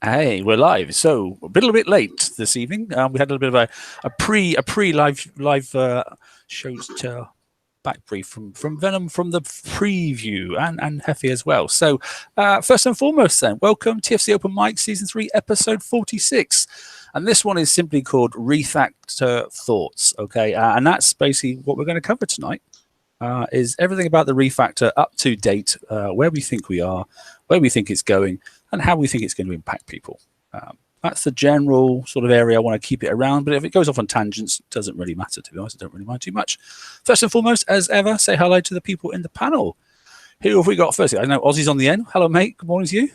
Hey, we're live. So a little bit late this evening. We had a little bit of a pre live shows to back brief from Venom from the preview and Heffy as well. So first and foremost, then welcome TFC Open Mic Season 3, Episode 46, and this one is simply called Refactor Thoughts. Okay, and that's basically what we're going to cover tonight. Is everything about the refactor up to date, where we think we are, where we think it's going, and how we think it's going to impact people. That's the general sort of area I want to keep it around, but if it goes off on tangents, it doesn't really matter, to be honest. I don't really mind too much. First and foremost, as ever, say hello to the people in the panel. Who have we got first? I know Ozzy's on the end. Hello, mate. Good morning to you.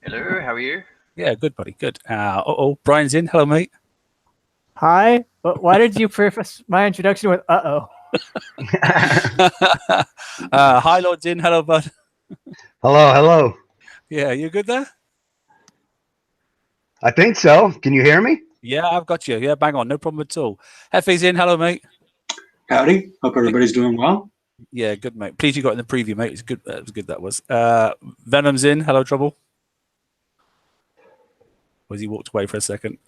Hello, how are you? Yeah, good, buddy. Good. Brian's in. Hello, mate. Hi. But why did you preface my introduction with "uh-oh"? Hi, Lord's in. Hello, bud. Hello. Yeah, you good there? I think so. Can you hear me? Yeah, I've got you. Yeah, bang on. No problem at all. Heffy's in. Hello, mate. Howdy. Hope everybody's doing well. Yeah, good, mate. Please you got in the preview, mate. It's good. It was good, that was. Venom's in. Hello, Trouble. Was he walked away for a second?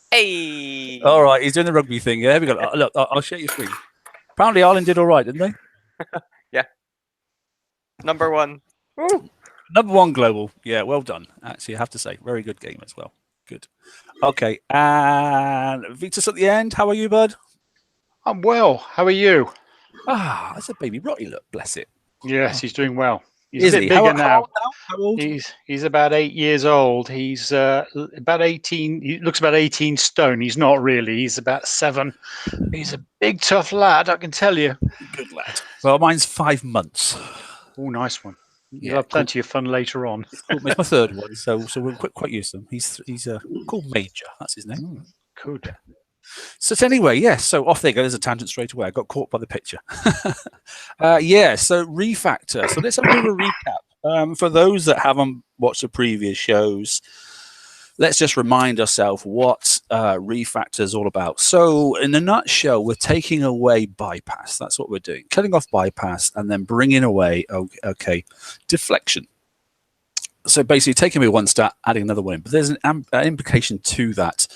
Hey! All right, he's doing the rugby thing. Yeah, here we go. Look, I'll share your screen. Apparently, Ireland did all right, didn't they? Yeah. Number one. Woo! Number one global. Yeah, well done. Actually, I have to say, very good game as well. Good. Okay, and Vitus at the end. How are you, bud? I'm well. How are you? Ah, that's a baby Rotty. Look, bless it. Yes, he's doing well. He's Is a bit he? bigger How now. old now? How old? He's about 8 years old. He's about 18. He looks about 18 stone. He's not really. He's about 7. He's a big, tough lad, I can tell you. Good lad. Well, mine's 5 months. Oh, nice one. You'll Yeah, have plenty of fun later on. It's my third one, so we're quite used to him. He's called Major. That's his name. Good. So anyway, yeah. So off they go. There's a tangent straight away. I got caught by the picture. Yeah. So refactor. So let's have a bit of a recap. For those that haven't watched the previous shows, let's just remind ourselves what refactor is all about. So in a nutshell, we're taking away bypass. That's what we're doing. Cutting off bypass and then bringing away, deflection. So basically taking away one stat, adding another one in. But there's an implication to that.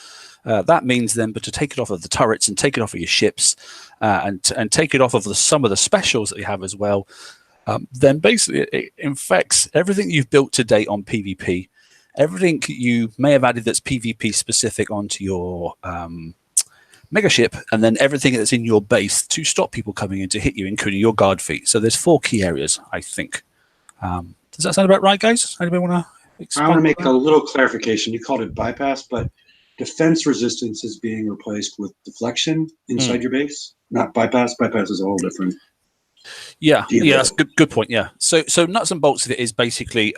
That means then, but to take it off of the turrets and take it off of your ships and take it off of some of the specials that you have as well, then basically it infects everything you've built to date on PvP. Everything you may have added that's PvP specific onto your mega ship, and then everything that's in your base to stop people coming in to hit you, including your guard feet. So there's 4 key areas, I think. Does that sound about right, guys? Anybody want to expand? I want to make a little clarification. You called it bypass, but defense resistance is being replaced with deflection inside your base, not bypass. Bypass is a whole different. Yeah, that's good point. Yeah, so nuts and bolts of it is basically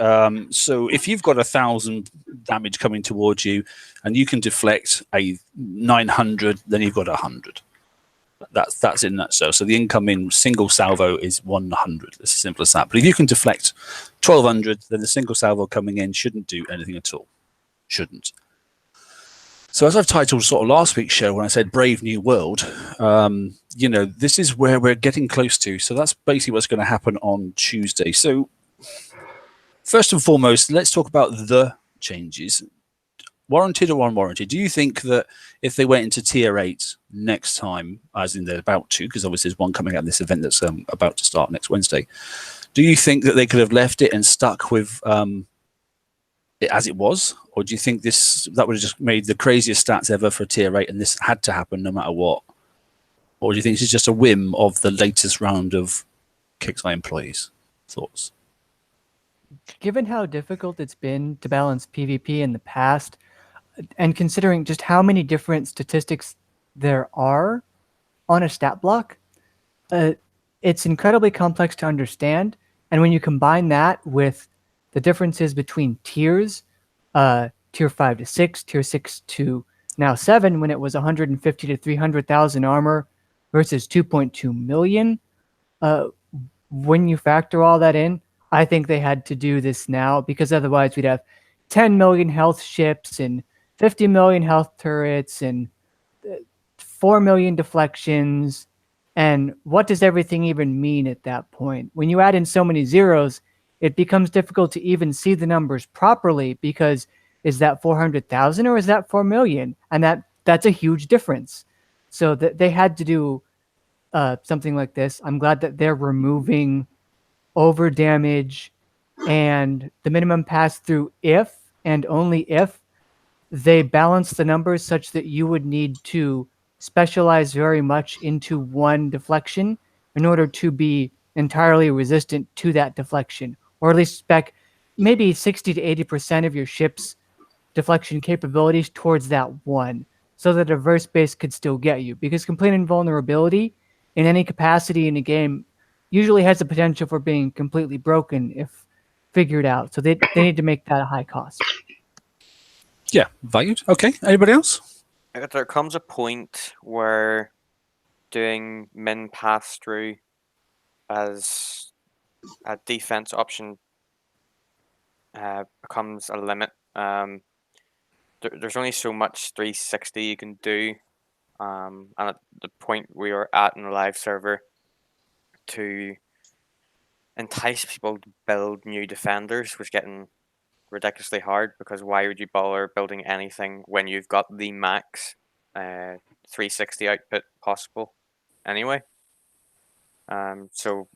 so if you've got 1,000 damage coming towards you and you can deflect a 900, then you've got 100. That's in that. So the incoming single salvo is 100. It's as simple as that. But if you can deflect 1,200, then the single salvo coming in shouldn't do anything at all. Shouldn't. So as I've titled sort of last week's show when I said Brave New World, this is where we're getting close to. So that's basically what's going to happen on Tuesday. So first and foremost, let's talk about the changes. Warranted or unwarranted? Do you think that if they went into Tier 8 next time, as in they're about to, because obviously there's one coming out of this event that's about to start next Wednesday, do you think that they could have left it and stuck with it as it was? Or do you think that would have just made the craziest stats ever for Tier 8 and this had to happen no matter what? Or do you think this is just a whim of the latest round of Kickstarter employees? Thoughts? Given how difficult it's been to balance PvP in the past, and considering just how many different statistics there are on a stat block, it's incredibly complex to understand. And when you combine that with the differences between tiers, tier 5 to 6, tier 6 to now 7, when it was 150 to 300,000 armor versus 2.2 million, when you factor all that in, I think they had to do this now, because otherwise we'd have 10 million health ships and 50 million health turrets and 4 million deflections. And what does everything even mean at that point? When you add in so many zeros, it becomes difficult to even see the numbers properly, because is that 400,000 or is that 4 million? And that's a huge difference. So that they had to do something like this. I'm glad that they're removing over damage and the minimum pass through if and only if they balance the numbers such that you would need to specialize very much into one deflection in order to be entirely resistant to that deflection, or at least spec maybe 60 to 80% of your ship's deflection capabilities towards that one, so that a verse base could still get you. Because complete invulnerability in any capacity in a game usually has the potential for being completely broken if figured out. So they need to make that a high cost. Yeah, valued. Okay. Anybody else? There comes a point where doing min pass through as a defense option becomes a limit. There's only so much 360 you can do, and at the point we are at in the live server, to entice people to build new defenders was getting ridiculously hard, because why would you bother building anything when you've got the max 360 output possible anyway? So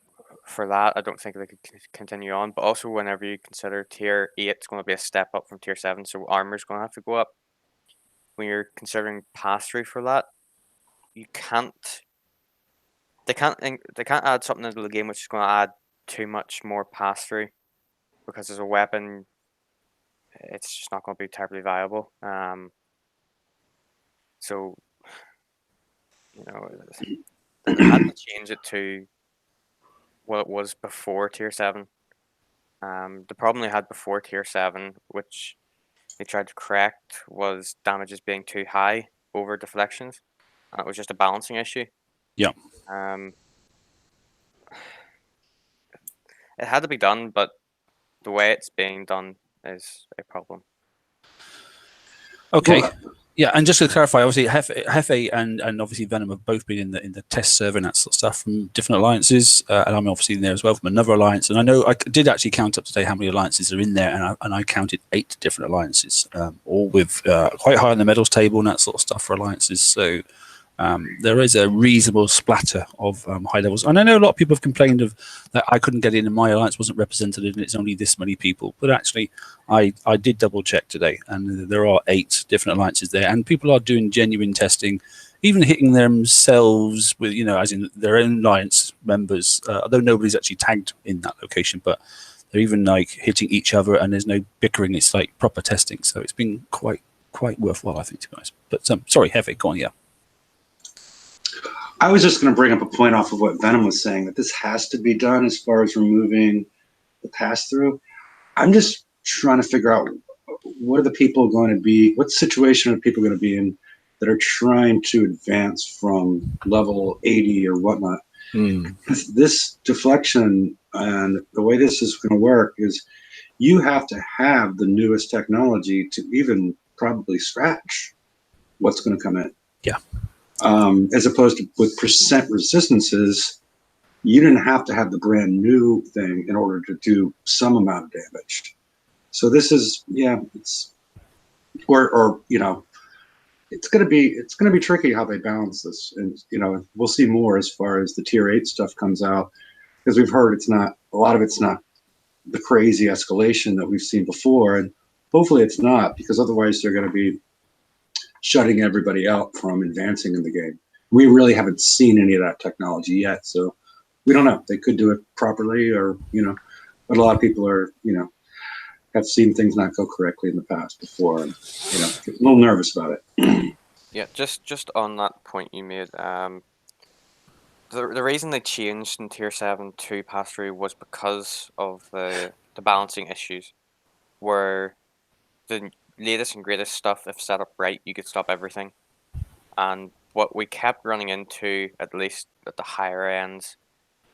for that, I don't think they could continue on. But also, whenever you consider tier 8, it's going to be a step up from tier 7, so armor's going to have to go up. When you're considering pass through for that, you can't. They can't add something into the game which is going to add too much more pass through, because as a weapon, it's just not going to be terribly viable. So, you know, they had to change it to what it was before tier 7. The problem they had before tier 7, which they tried to correct, was damages being too high over deflections, and it was just a balancing issue. Yeah. It had to be done, but the way it's being done is a problem. Okay. Yeah, and just to clarify, obviously Hefe and obviously Venom have both been in the test server and that sort of stuff from different alliances, and I'm obviously in there as well from another alliance. And I know I did actually count up today how many alliances are in there, and I counted 8 different alliances, all with quite high on the medals table and that sort of stuff for alliances. So there is a reasonable splatter of high levels. And I know a lot of people have complained of that I couldn't get in and my alliance wasn't represented and it's only this many people. But actually, I did double check today, and there are 8 different alliances there, and people are doing genuine testing, even hitting themselves with, as in their own alliance members, although nobody's actually tagged in that location, but they're even like hitting each other, and there's no bickering. It's like proper testing. So it's been quite worthwhile, I think, to be honest. But sorry, Hefe, go on, yeah. I was just going to bring up a point off of what Venom was saying, that this has to be done as far as removing the pass-through. I'm just trying to figure out, what are the people going to be, what situation are people going to be in that are trying to advance from level 80 or whatnot? This deflection and the way this is going to work is you have to have the newest technology to even probably scratch what's going to come in. Yeah. As opposed to with percent resistances, you didn't have to have the brand new thing in order to do some amount of damage. So this is, it's, or it's going to be tricky how they balance this, and we'll see more as far as the tier 8 stuff comes out, because we've heard a lot of it's not the crazy escalation that we've seen before, and hopefully it's not, because otherwise they're going to be shutting everybody out from advancing in the game. We really haven't seen any of that technology yet, so we don't know. They could do it properly, or but a lot of people are have seen things not go correctly in the past before, and get a little nervous about it. Yeah, just on that point you made, the reason they changed in tier 7 to pass through was because of the balancing issues, where the latest and greatest stuff, if set up right, you could stop everything. And what we kept running into, at least at the higher ends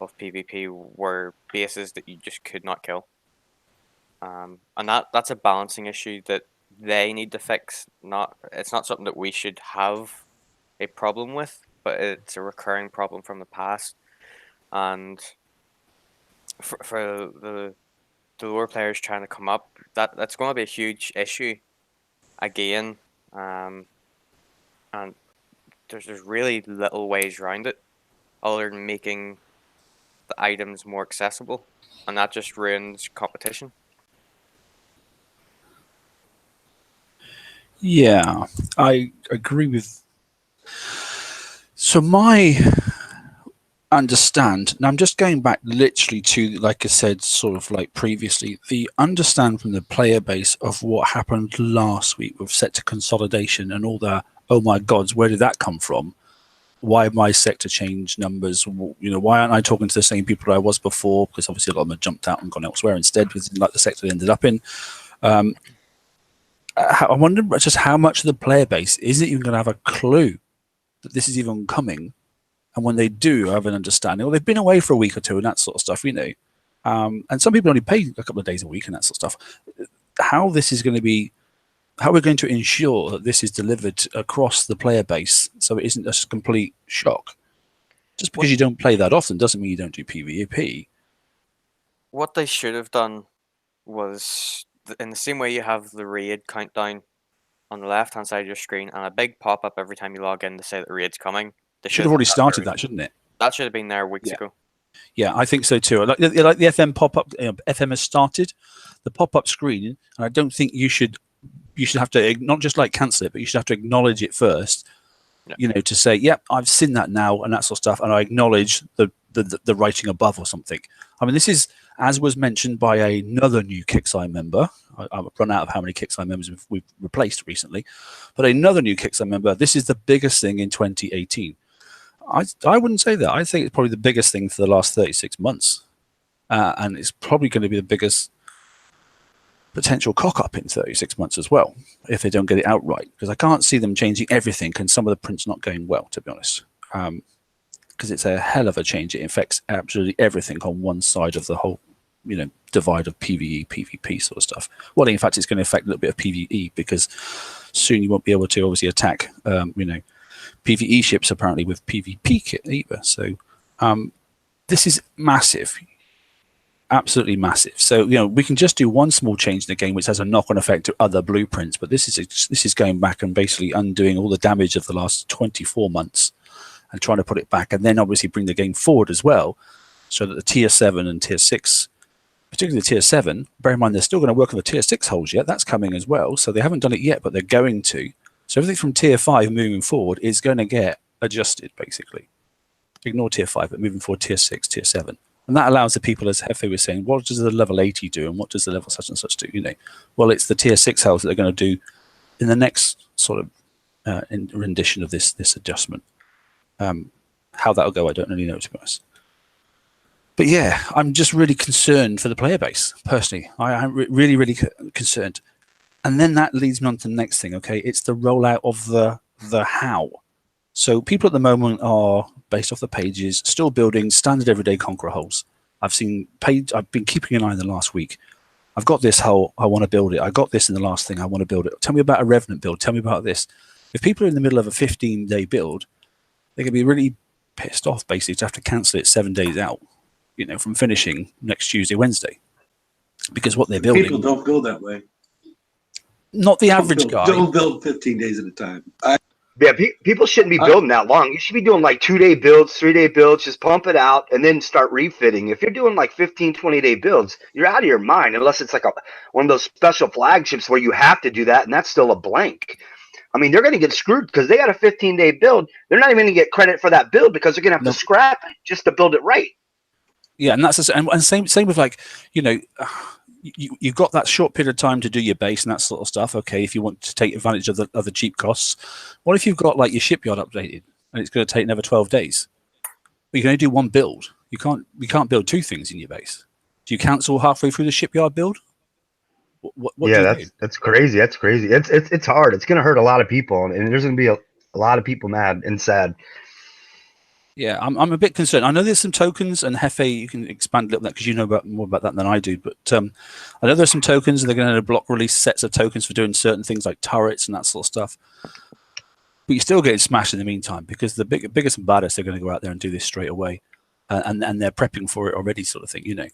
of PvP, were bases that you just could not kill. And that's a balancing issue that they need to fix. It's not something that we should have a problem with, but it's a recurring problem from the past. And for the lower players trying to come up, that's going to be a huge issue. again, and there's really little ways around it other than making the items more accessible, and that just ruins competition. Yeah, I agree with. So my understand, and I'm just going back literally to, like I said, sort of like previously, the understand from the player base of what happened last week with sector consolidation and all the, oh my gods, where did that come from? Why my sector changed numbers? Why aren't I talking to the same people I was before? Because obviously a lot of them have jumped out and gone elsewhere instead, with like the sector they ended up in. I wonder just how much of the player base isn't even going to have a clue that this is even coming, and when they do have an understanding, or they've been away for a week or two and that sort of stuff, and some people only pay a couple of days a week and that sort of stuff. How this is going to be, how we're going to ensure that this is delivered across the player base, so it isn't just a complete shock. Just because you don't play that often doesn't mean you don't do PvP. What they should have done was, in the same way you have the raid countdown on the left hand side of your screen and a big pop up every time you log in to say that the raid's coming. They should have already started that, shouldn't it? That should have been there weeks ago. Yeah, I think so too. Like the FM pop up, FM has started the pop up screen, and I don't think you should have to not just like cancel it, but you should have to acknowledge it first. Yeah. To say, yep, I've seen that now and that sort of stuff, and I acknowledge the writing above or something. I mean, this is, as was mentioned by another new Kickstarter member. I've run out of how many Kickstarter members we've replaced recently, but another new Kickstarter member. This is the biggest thing in 2018. I wouldn't say that. I think it's probably the biggest thing for the last 36 months, and it's probably going to be the biggest potential cock up in 36 months as well, if they don't get it outright. Because I can't see them changing everything, and some of the prints not going well, to be honest. Because it's a hell of a change. It affects absolutely everything on one side of the whole, divide of PvE, PvP sort of stuff. Well, in fact, it's going to affect a little bit of PvE, because soon you won't be able to obviously attack, PvE ships apparently with PvP kit either. So this is massive, absolutely massive. So we can just do one small change in the game which has a knock-on effect to other blueprints, but this is going back and basically undoing all the damage of the last 24 months and trying to put it back, and then obviously bring the game forward as well, so that the tier 7 and tier 6, particularly the tier 7, bear in mind they're still going to work on the tier 6 holes yet. That's coming as well, so they haven't done it yet, but they're going to. So everything from tier 5 moving forward is going to get adjusted, basically. Ignore tier 5, but moving forward tier 6, tier 7. And that allows the people, as Hefe was saying, what does the level 80 do and what does the level such and such do? Well, it's the tier 6 holes that they're going to do in the next sort of rendition of this adjustment. How that'll go, I don't really know, to be honest. But yeah, I'm just really concerned for the player base, personally. I'm really, really concerned. And then that leads me on to the next thing, okay? It's the rollout of the how. So people at the moment are, based off the pages, still building standard everyday Conqueror holes. I've been keeping an eye on the last week. I've got this hole, I want to build it. I got this in the last thing, I want to build it. Tell me about a Revenant build. Tell me about this. If people are in the middle of a 15-day build, they can be really pissed off, basically, to have to cancel it 7 days out, from finishing next Tuesday, Wednesday. Because what they're building... People don't build that way. Not the average guy. Don't build 15 days at a time. Yeah, people shouldn't be building that long. You should be doing like 2-day builds, 3-day builds, just pump it out and then start refitting. If you're doing like 15, 20-day builds, you're out of your mind, unless it's like one of those special flagships where you have to do that, and that's still a blank. I mean, they're going to get screwed because they got a 15-day build. They're not even going to get credit for that build because they're going to have to scrap it just to build it right. Yeah, and that's and same with like, you've got that short period of time to do your base and that sort of stuff. Okay, if you want to take advantage of the cheap costs. What if you've got like your shipyard updated and it's going to take another 12 days? But you can only do one build. You can't build two things in your base. Do you cancel halfway through the shipyard build? What yeah, that's crazy. That's crazy. It's hard. It's going to hurt a lot of people, and there's going to be a lot of people mad and sad. Yeah, I'm a bit concerned. I know there's some tokens, and Hefe, you can expand a little bit because you know more about that than I do. But I know there's some tokens, and they're going to block release sets of tokens for doing certain things like turrets and that sort of stuff. But you're still getting smashed in the meantime, because the biggest and baddest are going to go out there and do this straight away, and they're prepping for it already, sort of thing,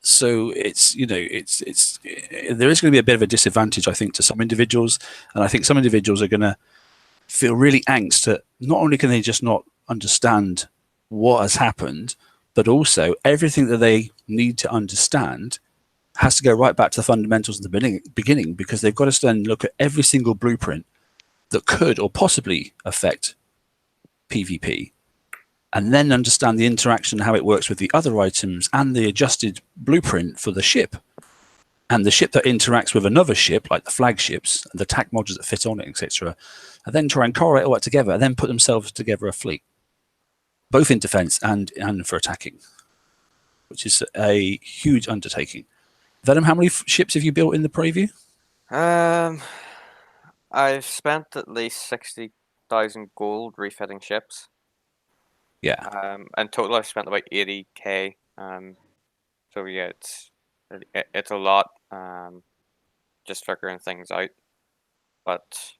So it's there is going to be a bit of a disadvantage, I think, to some individuals, and I think some individuals are going to feel really angst that not only can they just not understand what has happened, but also everything that they need to understand has to go right back to the fundamentals in the beginning, because they've got to stand and look at every single blueprint that could or possibly affect PvP, and then understand the interaction, how it works with the other items and the adjusted blueprint for the ship, and the ship that interacts with another ship, like the flagships, and the attack modules that fit on it, etc., and then try and correlate all that together, and then put themselves together a fleet, both in defense and for attacking, which is a huge undertaking. Venom, how many ships have you built in the preview? I've spent at least 60,000 gold refitting ships. Yeah. In total, I've spent about 80k. So yeah, it's a lot. Just figuring things out. But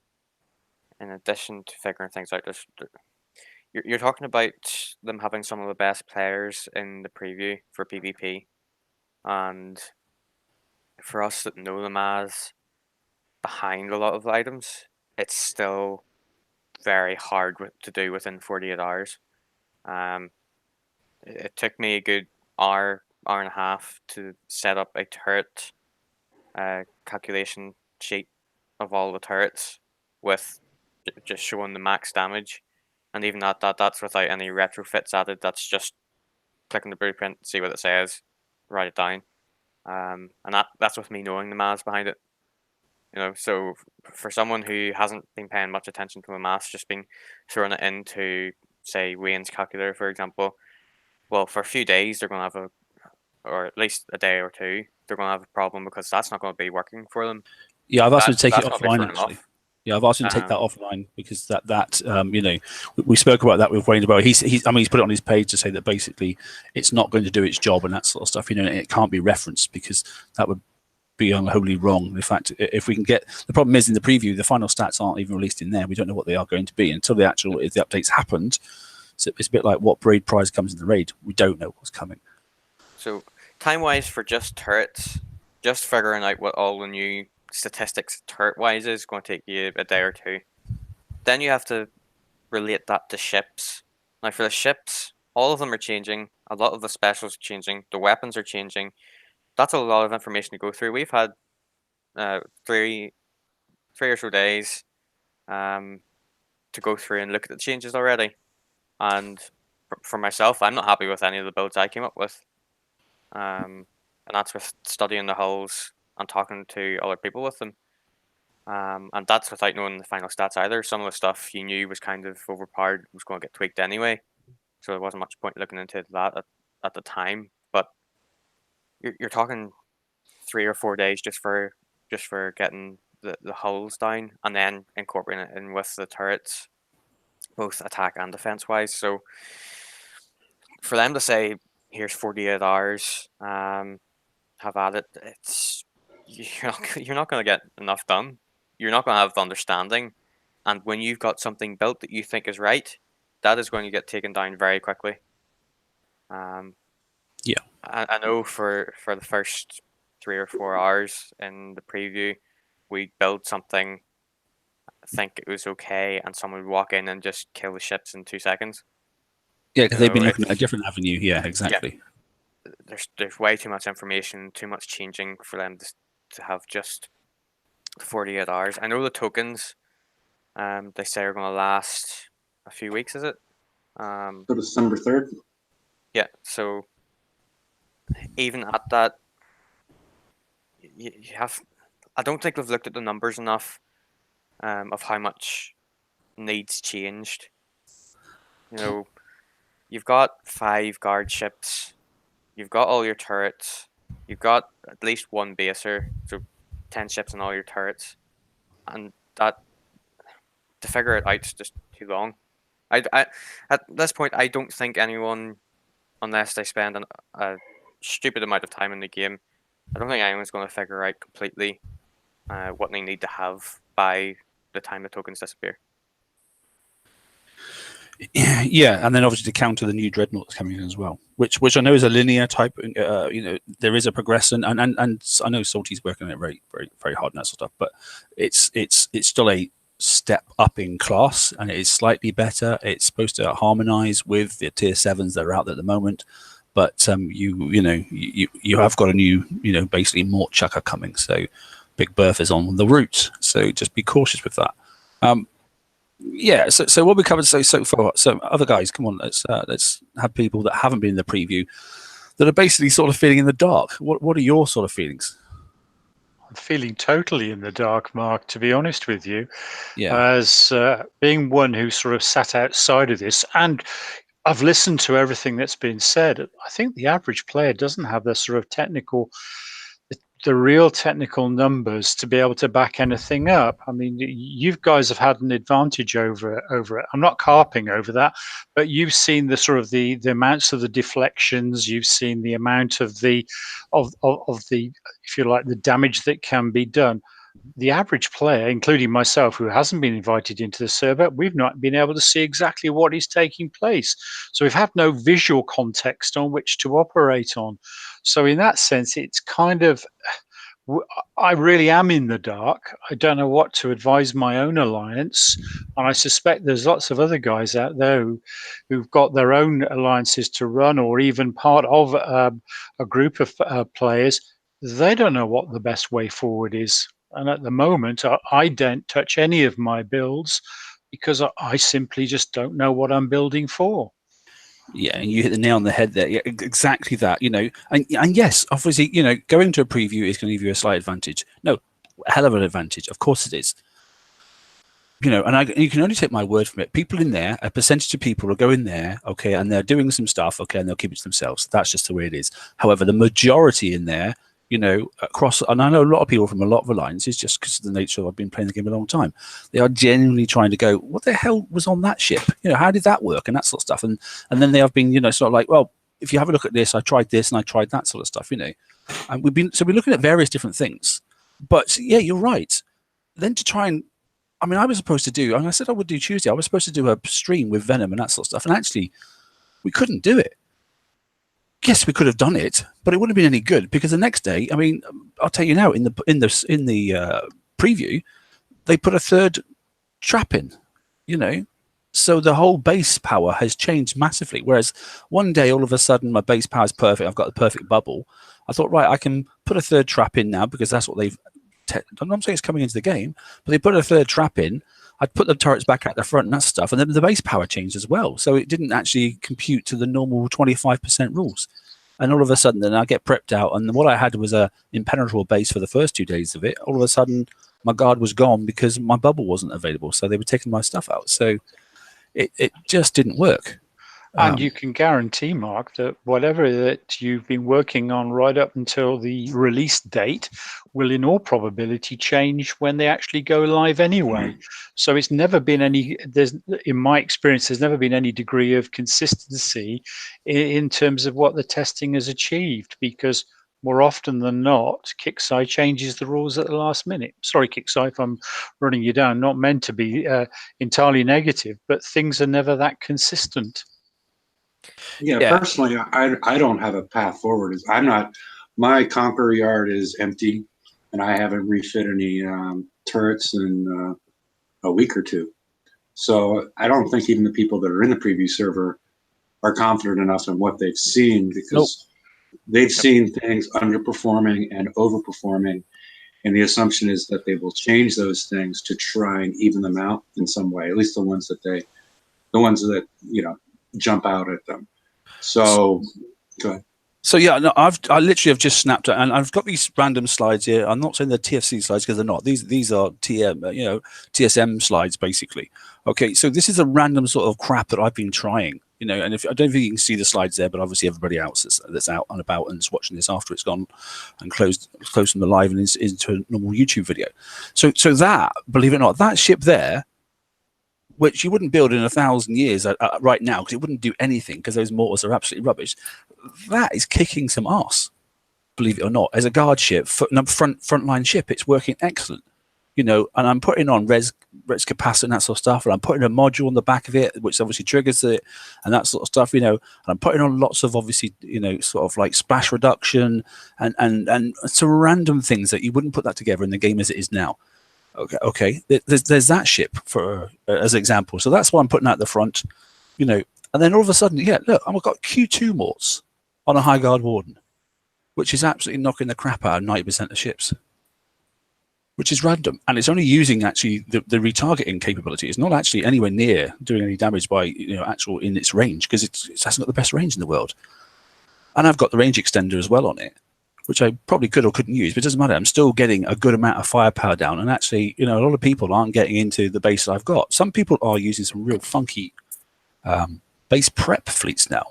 in addition to figuring things out, you're talking about them having some of the best players in the preview for PvP, and for us that know them as behind a lot of items, it's still very hard to do within 48 hours. It took me a good hour and a half to set up a turret calculation sheet of all the turrets with just showing the max damage, and even that's without any retrofits added. That's just clicking the blueprint, see what it says, write it down, and that's with me knowing the maths behind it. So for someone who hasn't been paying much attention to the maths, just been throwing it into, say, Wayne's calculator, for example, well, for a few days they're going to have or at least a day or two, they're going to have a problem because that's not going to be working for them. Yeah, I've asked him to take it That's gonna be offline, throwing them actually. off. Yeah, I've asked him to take that offline, because we spoke about that with Wayne about. He's put it on his page to say that basically it's not going to do its job and that sort of stuff. And it can't be referenced, because that would be unwholly wrong. In fact, if we can get, the problem is in the preview, the final stats aren't even released in there. We don't know what they are going to be until the updates happened. So it's a bit like what raid prize comes in the raid. We don't know what's coming. So time-wise for just turrets, just figuring out what all the new statistics turret-wise is going to take you a day or two. Then you have to relate that to ships. Now for the ships, all of them are changing. A lot of the specials are changing. The weapons are changing. That's a lot of information to go through. We've had 3 or so days to go through and look at the changes already. And for myself, I'm not happy with any of the builds I came up with. And that's with studying the hulls and talking to other people with them. And that's without knowing the final stats either. Some of the stuff you knew was kind of overpowered, was going to get tweaked anyway. So there wasn't much point looking into that at the time. But you're talking 3 or 4 days just for getting the hulls down, and then incorporating it in with the turrets, both attack and defense wise. So for them to say, here's 48 hours, have at it, you're not going to get enough done. You're not going to have the understanding, and when you've got something built that you think is right, that is going to get taken down very quickly. Yeah, I know for the first 3 or 4 hours in the preview, we build something, think it was okay, and someone would walk in and just kill the ships in 2 seconds. Yeah, because they've been looking at a different avenue. Yeah, exactly. Yeah. There's way too much information, too much changing for them to have just 48 hours. I know the tokens, they say are going to last a few weeks, is it? So December 3rd? Yeah, so even at that, you have, I don't think we've looked at the numbers enough of how much needs changed. You've got 5 guard ships, you've got all your turrets, you've got at least 1 baser, so 10 ships and all your turrets, and that, to figure it out, is just too long. I at this point, I don't think anyone, unless they spend a stupid amount of time in the game, I don't think anyone's going to figure out completely what they need to have by the time the tokens disappear. Yeah, and then obviously to counter the new Dreadnought that's coming in as well, which I know is a linear type. There is a progression, and I know Salty's working on it very hard and that sort of stuff, but it's still a step up in class, and it is slightly better. It's supposed to harmonize with the tier 7s that are out there at the moment, but you have got a new basically Mort Chucker coming, so Big Bertha's on the route, so just be cautious with that. Yeah, so what we covered so far. So other guys, come on, let's have people that haven't been in the preview that are basically sort of feeling in the dark. What are your sort of feelings? I'm feeling totally in the dark, Mark, to be honest with you. Yeah. As being one who sort of sat outside of this, and I've listened to everything that's been said. I think the average player doesn't have the sort of the real technical numbers to be able to back anything up. I mean, you guys have had an advantage over it. I'm not carping over that, but you've seen the sort of the amounts of the deflections. You've seen the amount of the if you like, the damage that can be done. The average player, including myself, who hasn't been invited into the server, we've not been able to see exactly what is taking place. So we've had no visual context on which to operate on. So in that sense, it's kind of, I really am in the dark. I don't know what to advise my own alliance. And I suspect there's lots of other guys out there who've got their own alliances to run, or even part of a group of players. They don't know what the best way forward is. And at the moment, I don't touch any of my builds because I simply just don't know what I'm building for. Yeah, and you hit the nail on the head there. Yeah, exactly that. And yes, obviously, going to a preview is going to give you a slight advantage. No, a hell of an advantage. Of course it is. And you can only take my word from it. People in there, a percentage of people will go in there, okay, and they're doing some stuff, okay, and they'll keep it to themselves. That's just the way it is. However, the majority in there, across, and I know a lot of people from a lot of alliances, just because of the nature of I've been playing the game a long time, they are genuinely trying to go, what the hell was on that ship? How did that work? And that sort of stuff. And then they have been, sort of like, well, if you have a look at this, I tried this and I tried that sort of stuff, And we're looking at various different things. But yeah, you're right. Then to try and, I was supposed to do, and I said I would do Tuesday, I was supposed to do a stream with Venom and that sort of stuff. And actually, we couldn't do it. Yes, we could have done it, but it wouldn't have been any good because the next day, I'll tell you now, in the preview, they put a third trap in, so the whole base power has changed massively. Whereas one day, all of a sudden, my base power is perfect. I've got the perfect bubble. I thought, right, I can put a third trap in now because that's what they've. I'm not saying it's coming into the game, but they put a third trap in. I'd put the turrets back at the front and that stuff, and then the base power changed as well. So it didn't actually compute to the normal 25% rules. And all of a sudden, then I get prepped out, and what I had was a impenetrable base for the first 2 days of it. All of a sudden, my guard was gone because my bubble wasn't available, so they were taking my stuff out. So it just didn't work. And you can guarantee, Mark, that whatever that you've been working on right up until the release date will in all probability change when they actually go live anyway. So it's never been in my experience, there's never been any degree of consistency in terms of what the testing has achieved, because more often than not, Kixeye changes the rules at the last minute. Sorry, Kixeye, if I'm running you down, not meant to be entirely negative, but things are never that consistent. Yeah, personally, I don't have a path forward. My Conqueror yard is empty, and I haven't refit any turrets in a week or two. So I don't think even the people that are in the preview server are confident enough in what they've seen, because they've seen things underperforming and overperforming, and the assumption is that they will change those things to try and even them out in some way. At least the ones that jump out at them. So go ahead. So yeah, no, I literally have just snapped it, and I've got these random slides here. I'm not saying they're TFC slides because they're not. These are TSM slides basically. Okay, so this is a random sort of crap that I've been trying, and I don't think you can see the slides there, but obviously everybody else that's out and about and is watching this after it's gone and closed from the live and is into a normal YouTube video. So that, believe it or not, that ship there, which you wouldn't build in 1,000 years right now because it wouldn't do anything because those mortars are absolutely rubbish. That is kicking some ass, believe it or not. As a guard ship, frontline ship, it's working excellent. you know, and I'm putting on res capacitor and that sort of stuff, and I'm putting a module on the back of it, which obviously triggers it and that sort of stuff, you know, and I'm putting on lots of obviously, you know, sort of like splash reduction and some random things that you wouldn't put that together in the game as it is now. Okay. There's that ship for as an example. So that's why I'm putting out the front, you know, and then all of a sudden, yeah, look, I've got Q2 morts on a High Guard Warden, which is absolutely knocking the crap out of 90% of ships, which is random. And it's only using actually the retargeting capability. It's not actually anywhere near doing any damage by, you know, actual in its range, because it hasn't got the best range in the world. And I've got the range extender as well on it, which I probably could or couldn't use, but it doesn't matter. I'm still getting a good amount of firepower down. And actually, you know, a lot of people aren't getting into the base that I've got. Some people are using some real funky base prep fleets now.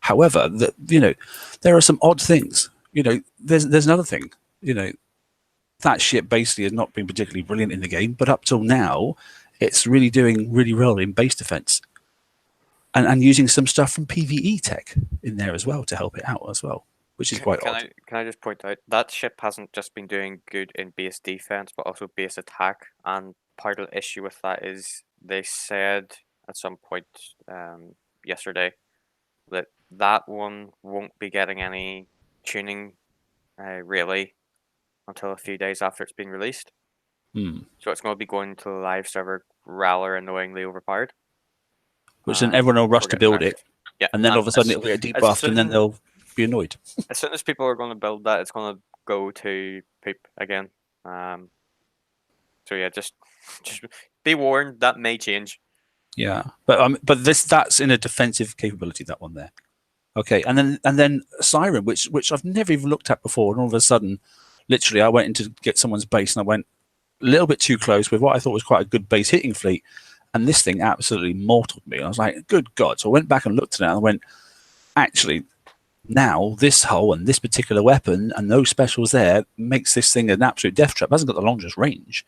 However, you know, there are some odd things. You know, there's another thing, you know, that ship basically has not been particularly brilliant in the game, but up till now, it's really doing really well in base defense, and using some stuff from PvE tech in there as well to help it out as well, which is quite odd. Can I just point out that ship hasn't just been doing good in base defense, but also base attack. And part of the issue with that is they said at some point yesterday that that one won't be getting any tuning really until a few days after it's been released. So it's going to be going to the live server rather annoyingly overpowered. Which then everyone will rush to build it. Yeah, and then all of a sudden it'll get debuffed, and then they'll be annoyed. As soon as people are going to build that, it's going to go to poop again. So yeah, just be warned, that may change. Yeah, but that's in a defensive capability, that one there. Okay, and then Siren, which I've never even looked at before, and all of a sudden, literally, I went in to get someone's base, and I went a little bit too close with what I thought was quite a good base hitting fleet, and this thing absolutely mortaled me. I was like, good God. So I went back and looked at it, and I went, actually, now this hull and this particular weapon and those specials there makes this thing an absolute death trap. It hasn't got the longest range,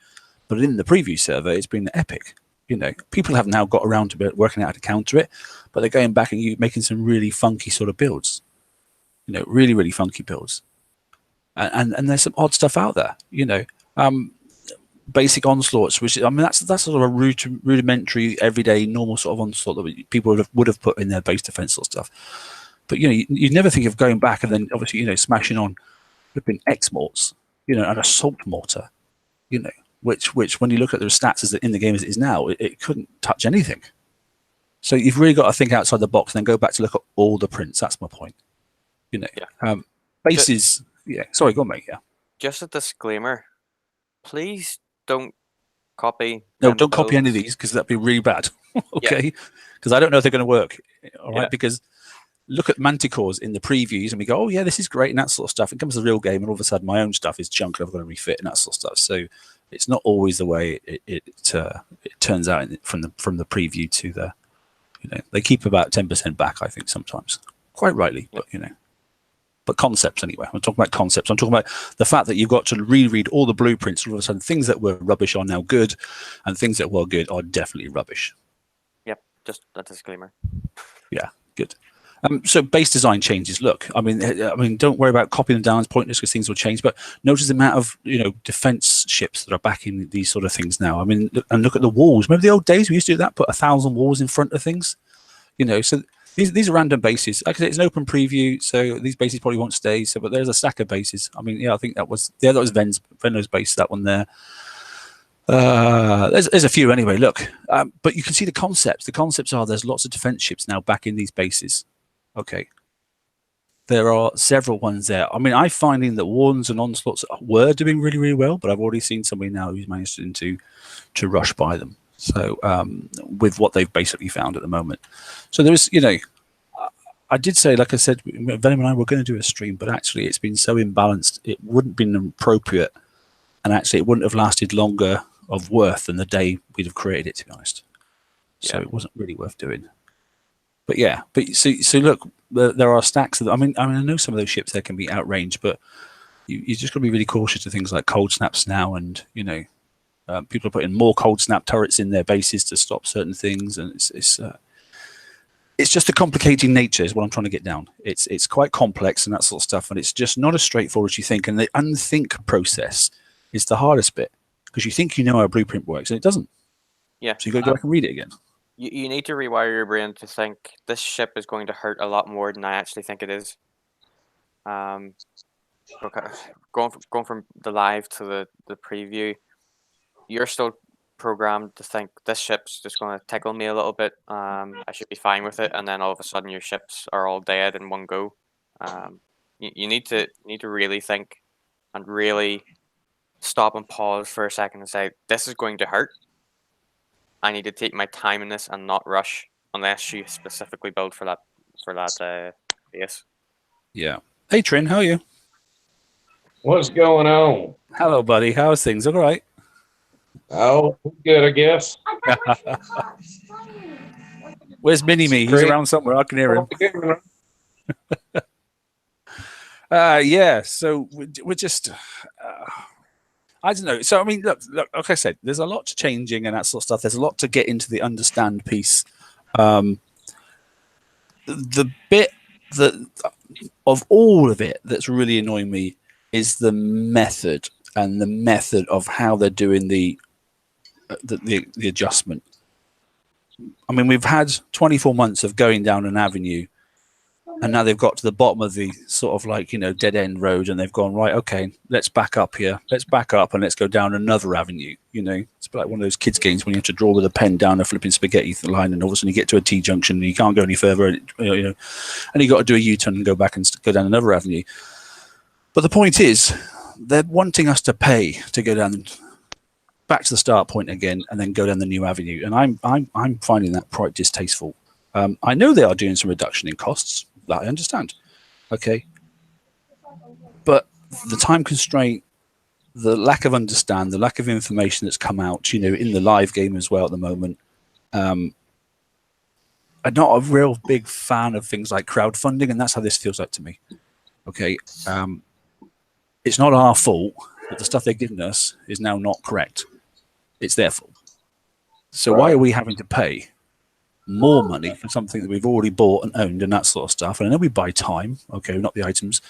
but in the preview server, it's been epic. You know, people have now got around to working out how to counter it, but they're going back and making some really funky sort of builds. You know, really, really funky builds. And there's some odd stuff out there, you know. Basic onslaughts, which, I mean, that's sort of a rudimentary, everyday, normal sort of onslaught that people would have put in their base defense sort of stuff. But, you know, you never think of going back and then obviously, you know, smashing on flipping X-morts, you know, an assault mortar, you know, which when you look at the stats as in the game as it is now, it couldn't touch anything. So you've really got to think outside the box and then go back to look at all the prints. That's my point. You know, yeah. Bases. Yeah. Sorry, go on, mate. Yeah. Just a disclaimer. Please don't copy. No, don't copy any of these, because that'd be really bad. Okay. Because I don't know if they're going to work. All right. Because look at Manticores in the previews and we go, oh yeah, this is great and that sort of stuff. It comes to the real game and all of a sudden my own stuff is junk and I've got to refit and that sort of stuff. So it's not always the way it turns out from the preview to the, you know, they keep about 10% back, I think, sometimes. Quite rightly, but you know. But concepts anyway. I'm talking about concepts. I'm talking about the fact that you've got to reread all the blueprints. All of a sudden, things that were rubbish are now good, and things that were good are definitely rubbish. Yep, just a disclaimer. Yeah, good. So base design changes. Look, I mean, don't worry about copying them down. It's pointless because things will change. But notice the amount of, you know, defense ships that are backing these sort of things now. I mean, look at the walls. Remember the old days we used to do that? Put 1,000 walls in front of things. You know, so these are random bases. Like I said, it's an open preview, so these bases probably won't stay. So, but there's a stack of bases. I mean, yeah, I think that was Venno's base. That one there. There's a few anyway. Look, but you can see the concepts. The concepts are there's lots of defense ships now back in these bases. Okay. There are several ones there. I mean, I'm finding that Wardens and Onslaughts were doing really, really well, but I've already seen somebody now who's managed to rush by them. So with what they've basically found at the moment. So there is, you know, I did say, like I said, Venom and I were going to do a stream, but actually it's been so imbalanced, it wouldn't have been appropriate. And actually it wouldn't have lasted longer of worth than the day we'd have created it, to be honest. So it wasn't really worth doing. But yeah, so look, there are stacks of them. I mean, I know some of those ships there can be outranged, but you just got to be really cautious of things like cold snaps now, and you know, people are putting more cold snap turrets in their bases to stop certain things, and it's just a complicating nature is what I'm trying to get down. It's quite complex and that sort of stuff, and it's just not as straightforward as you think. And the unthink process is the hardest bit, because you think you know how a blueprint works and it doesn't. Yeah. So you got to go back and read it again. You need to rewire your brain to think this ship is going to hurt a lot more than I actually think it is. Going from the live to the preview, you're still programmed to think this ship's just going to tickle me a little bit. I should be fine with it, and then all of a sudden your ships are all dead in one go. You need to really think and really stop and pause for a second and say, this is going to hurt. I need to take my time in this and not rush unless you specifically build for that base. Yeah. Hey Trin, how are you? What's going on? Hello, buddy. How's things? All right. Oh, good, I guess. Where's Mini-Me? He's around somewhere. I can hear him. Yeah. So we're just. I don't know. So I mean, look. Like I said, there's a lot changing and that sort of stuff. There's a lot to get into the understand piece. The bit that of all of it that's really annoying me is the method and the method of how they're doing the adjustment. I mean, we've had 24 months of going down an avenue, and now they've got to the bottom of the sort of like, you know, dead end road, and they've gone, right, okay, let's back up here. Let's back up and let's go down another avenue. You know, it's like one of those kids' games when you have to draw with a pen down a flipping spaghetti line, and all of a sudden you get to a T-junction and you can't go any further, you know, and you got to do a U-turn and go back and go down another avenue. But the point is, they're wanting us to pay to go down back to the start point again and then go down the new avenue, and I'm finding that quite distasteful. I know they are doing some reduction in costs. That I understand, okay, but the time constraint, the lack of understand, the lack of information that's come out, you know, in the live game as well at the moment. I'm not a real big fan of things like crowdfunding, and that's how this feels like to me. Okay, it's not our fault that the stuff they're giving us is now not correct. It's their fault. So why are we having to pay more money for something that we've already bought and owned and that sort of stuff? And I know we buy time, okay, not the items,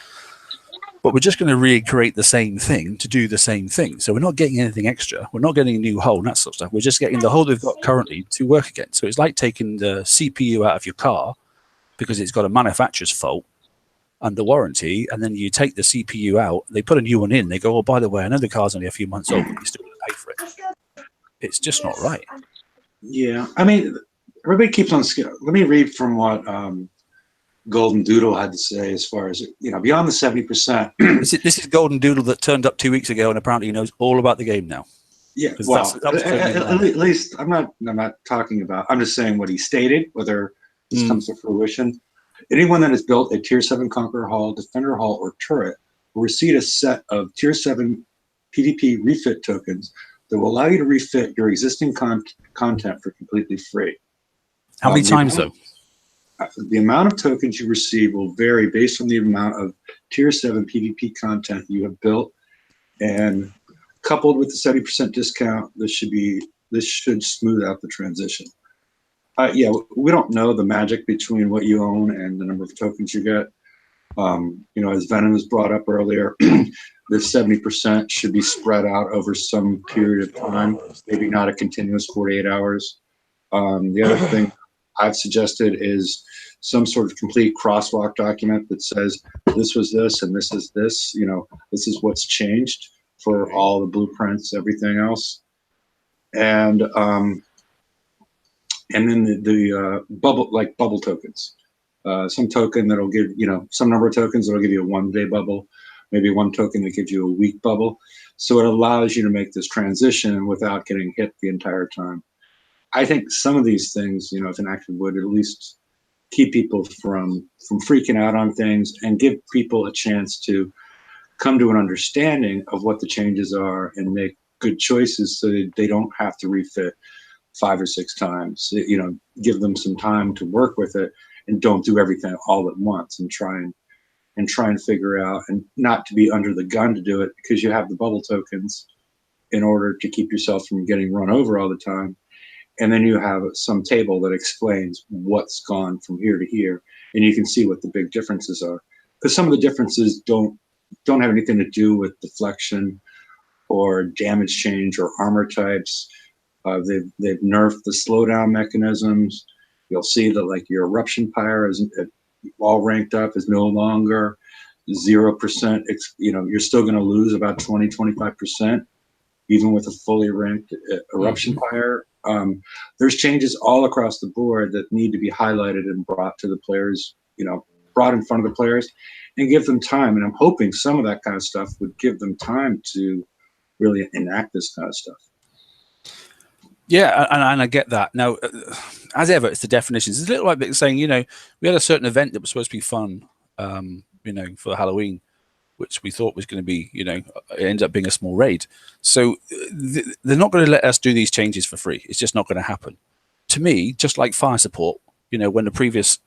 but we're just going to recreate the same thing to do the same thing. So we're not getting anything extra. We're not getting a new hull and that sort of stuff. We're just getting the hull we've got currently to work again. So it's like taking the CPU out of your car because it's got a manufacturer's fault under warranty, and then you take the CPU out, they put a new one in, they go, oh, by the way, I know the car's only a few months old, but you're still going to pay for it. It's just not right. Yeah. I mean, everybody keeps on. Let me read from what Golden Doodle had to say as far as, you know, beyond the 70%. This is Golden Doodle that turned up 2 weeks ago and apparently knows all about the game now. Yeah, well, at least I'm not talking about. I'm just saying what he stated. Whether this comes to fruition, anyone that has built a Tier 7 Conqueror hull, Defender hull, or turret will receive a set of Tier 7 PvP refit tokens that will allow you to refit your existing content for completely free. How many times though? The amount of tokens you receive will vary based on the amount of Tier 7 PvP content you have built, and coupled with the 70% discount, this should smooth out the transition. Yeah, we don't know the magic between what you own and the number of tokens you get. You know, as Venom was brought up earlier, the 70% should be spread out over some period of time, maybe not a continuous 48 hours. The other thing I've suggested is some sort of complete crosswalk document that says this was this and this is this. You know, this is what's changed for all the blueprints, everything else, and then the bubble tokens. Some token that'll give, you know, some number of tokens that'll give you a 1 day bubble, maybe one token that gives you a week bubble. So it allows you to make this transition without getting hit the entire time. I think some of these things, you know, if enacted, would at least keep people from freaking out on things and give people a chance to come to an understanding of what the changes are and make good choices so that they don't have to refit 5 or 6 times. You know, give them some time to work with it and don't do everything all at once and try and figure out, and not to be under the gun to do it because you have the bubble tokens in order to keep yourself from getting run over all the time. And then you have some table that explains what's gone from here to here, and you can see what the big differences are. Because some of the differences don't have anything to do with deflection or damage change or armor types. They've nerfed the slowdown mechanisms. You'll see that like your eruption pyre is all ranked up is no longer 0%. You're still going to lose about 20-25%, even with a fully ranked eruption pyre. There's changes all across the board that need to be highlighted and brought to the players, brought in front of the players and give them time. And I'm hoping some of that kind of stuff would give them time to really enact this kind of stuff. Yeah, and I get that. Now, as ever, it's the definitions. It's a little like saying, we had a certain event that was supposed to be fun, for Halloween, which we thought was going to be, it ended up being a small raid. So they're not going to let us do these changes for free. It's just not going to happen. To me, just like fire support, when the previous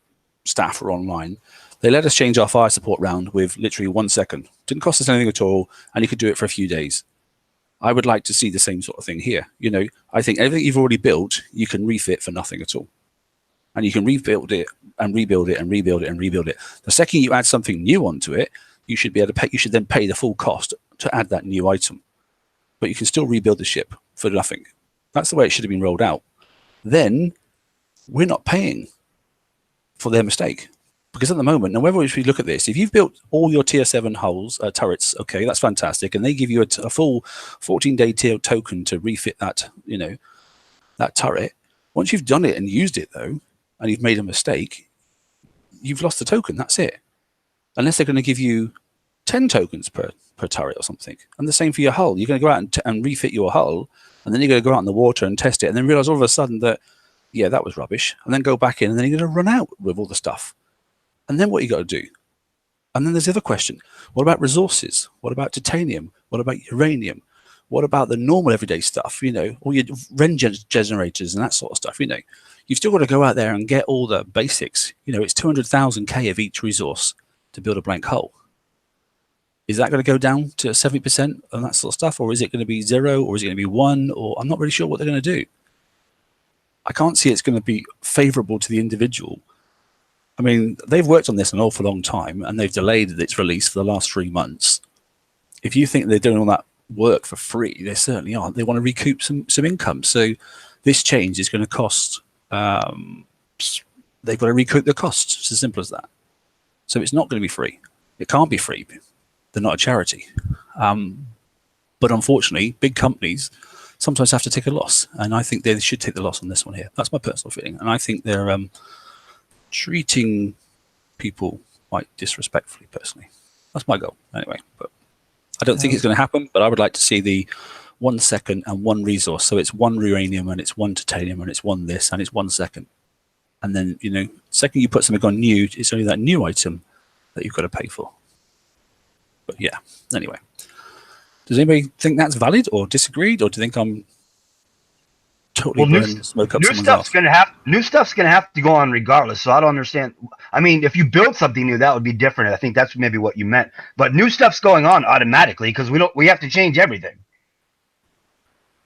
staff were online, they let us change our fire support round with literally 1 second. Didn't cost us anything at all, and you could do it for a few days. I would like to see the same sort of thing here. I think everything you've already built, you can refit for nothing at all. And you can rebuild it and rebuild it and rebuild it and rebuild it. The second you add something new onto it, you should be able to pay. You should then pay the full cost to add that new item. But you can still rebuild the ship for nothing. That's the way it should have been rolled out. Then we're not paying for their mistake. Because at the moment, now whether we look at this, if you've built all your tier 7 hulls, turrets, okay, that's fantastic, and they give you a full 14-day tier token to refit that, that turret. Once you've done it and used it though, and you've made a mistake, you've lost the token. That's it. Unless they're going to give you 10 tokens per turret or something. And the same for your hull. You're going to go out and refit your hull, and then you're going to go out in the water and test it, and then realize all of a sudden that, yeah, that was rubbish, and then go back in, and then you're going to run out with all the stuff. And then what you got to do? And then there's the other question. What about resources? What about titanium? What about uranium? What about the normal everyday stuff? All your rend generators and that sort of stuff. You've still got to go out there and get all the basics. It's 200,000 K of each resource to build a blank hull. Is that going to go down to 70% and that sort of stuff? Or is it going to be 0? Or is it going to be 1? Or I'm not really sure what they're going to do. I can't see it's going to be favorable to the individual. I mean, they've worked on this an awful long time, and they've delayed its release for the last 3 months. If you think they're doing all that work for free, they certainly aren't. They want to recoup some income. So this change is going to cost. They've got to recoup the costs. It's as simple as that. So it's not going to be free. It can't be free. They're not a charity. But unfortunately, big companies sometimes have to take a loss, and I think they should take the loss on this one here. That's my personal feeling, and I think they're treating people quite disrespectfully, personally. That's my goal, anyway. But I don't think it's going to happen, but I would like to see the 1 second and 1 resource. So it's 1 uranium and it's 1 titanium and it's 1 this and it's 1 second. And then, second you put something on new, it's only that new item that you've got to pay for. But yeah, anyway. Does anybody think that's valid or disagreed, or do you think I'm totally blowing smoke up someone's ass? New stuff's gonna have to go on regardless. So I don't understand. I mean, if you build something new, that would be different. I think that's maybe what you meant. But new stuff's going on automatically because we have to change everything.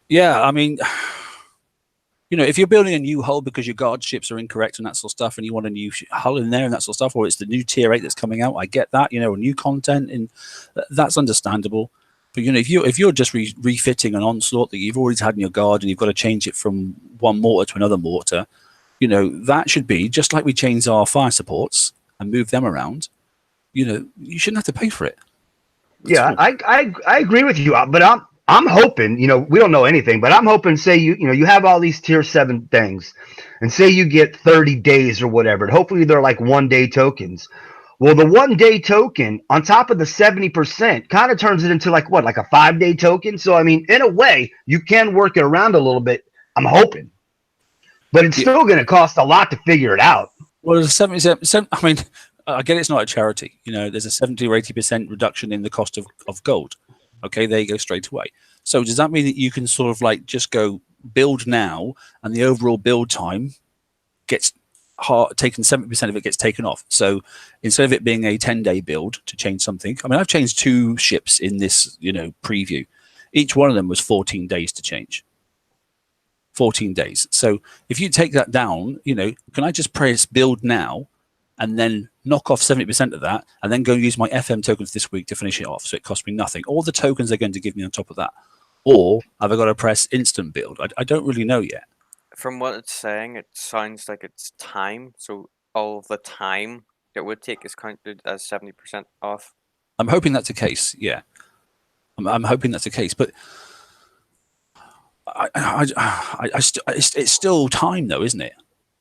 Yeah, I mean, if you're building a new hull because your guard ships are incorrect and that sort of stuff, and you want a new hull in there and that sort of stuff, or it's the new tier 8 that's coming out, I get that. New content, and that's understandable. But if you're just refitting an onslaught that you've always had in your guard, and you've got to change it from one mortar to another mortar, that should be just like we change our fire supports and move them around. You shouldn't have to pay for it. Yeah, I agree with you, but I'm hoping, we don't know anything, but I'm hoping, say you have all these tier 7 things, and say you get 30 days or whatever, and hopefully they're like 1-day tokens. Well, the 1-day token on top of the 70% kind of turns it into like a 5-day token. So, I mean, in a way, you can work it around a little bit. I'm hoping, but it's still going to cost a lot to figure it out. Well, the 77%, I mean, I get it's not a charity. There's a 70 or 80% reduction in the cost of gold. Okay, there you go straight away. So does that mean that you can sort of like just go build now, and the overall build time gets taken, 70% of it gets taken off? So instead of it being a 10-day build to change something, I mean, I've changed 2 ships in this preview. Each one of them was 14 days to change. 14 days. So if you take that down, can I just press build now, and then knock off 70% of that, and then go and use my FM tokens this week to finish it off, so it costs me nothing. All the tokens they're going to give me on top of that. Or have I got to press instant build? I don't really know yet. From what it's saying, it sounds like it's time. So all of the time it would take is counted as 70% off. I'm hoping that's the case. Yeah, I'm hoping that's the case. But it's still time, though, isn't it?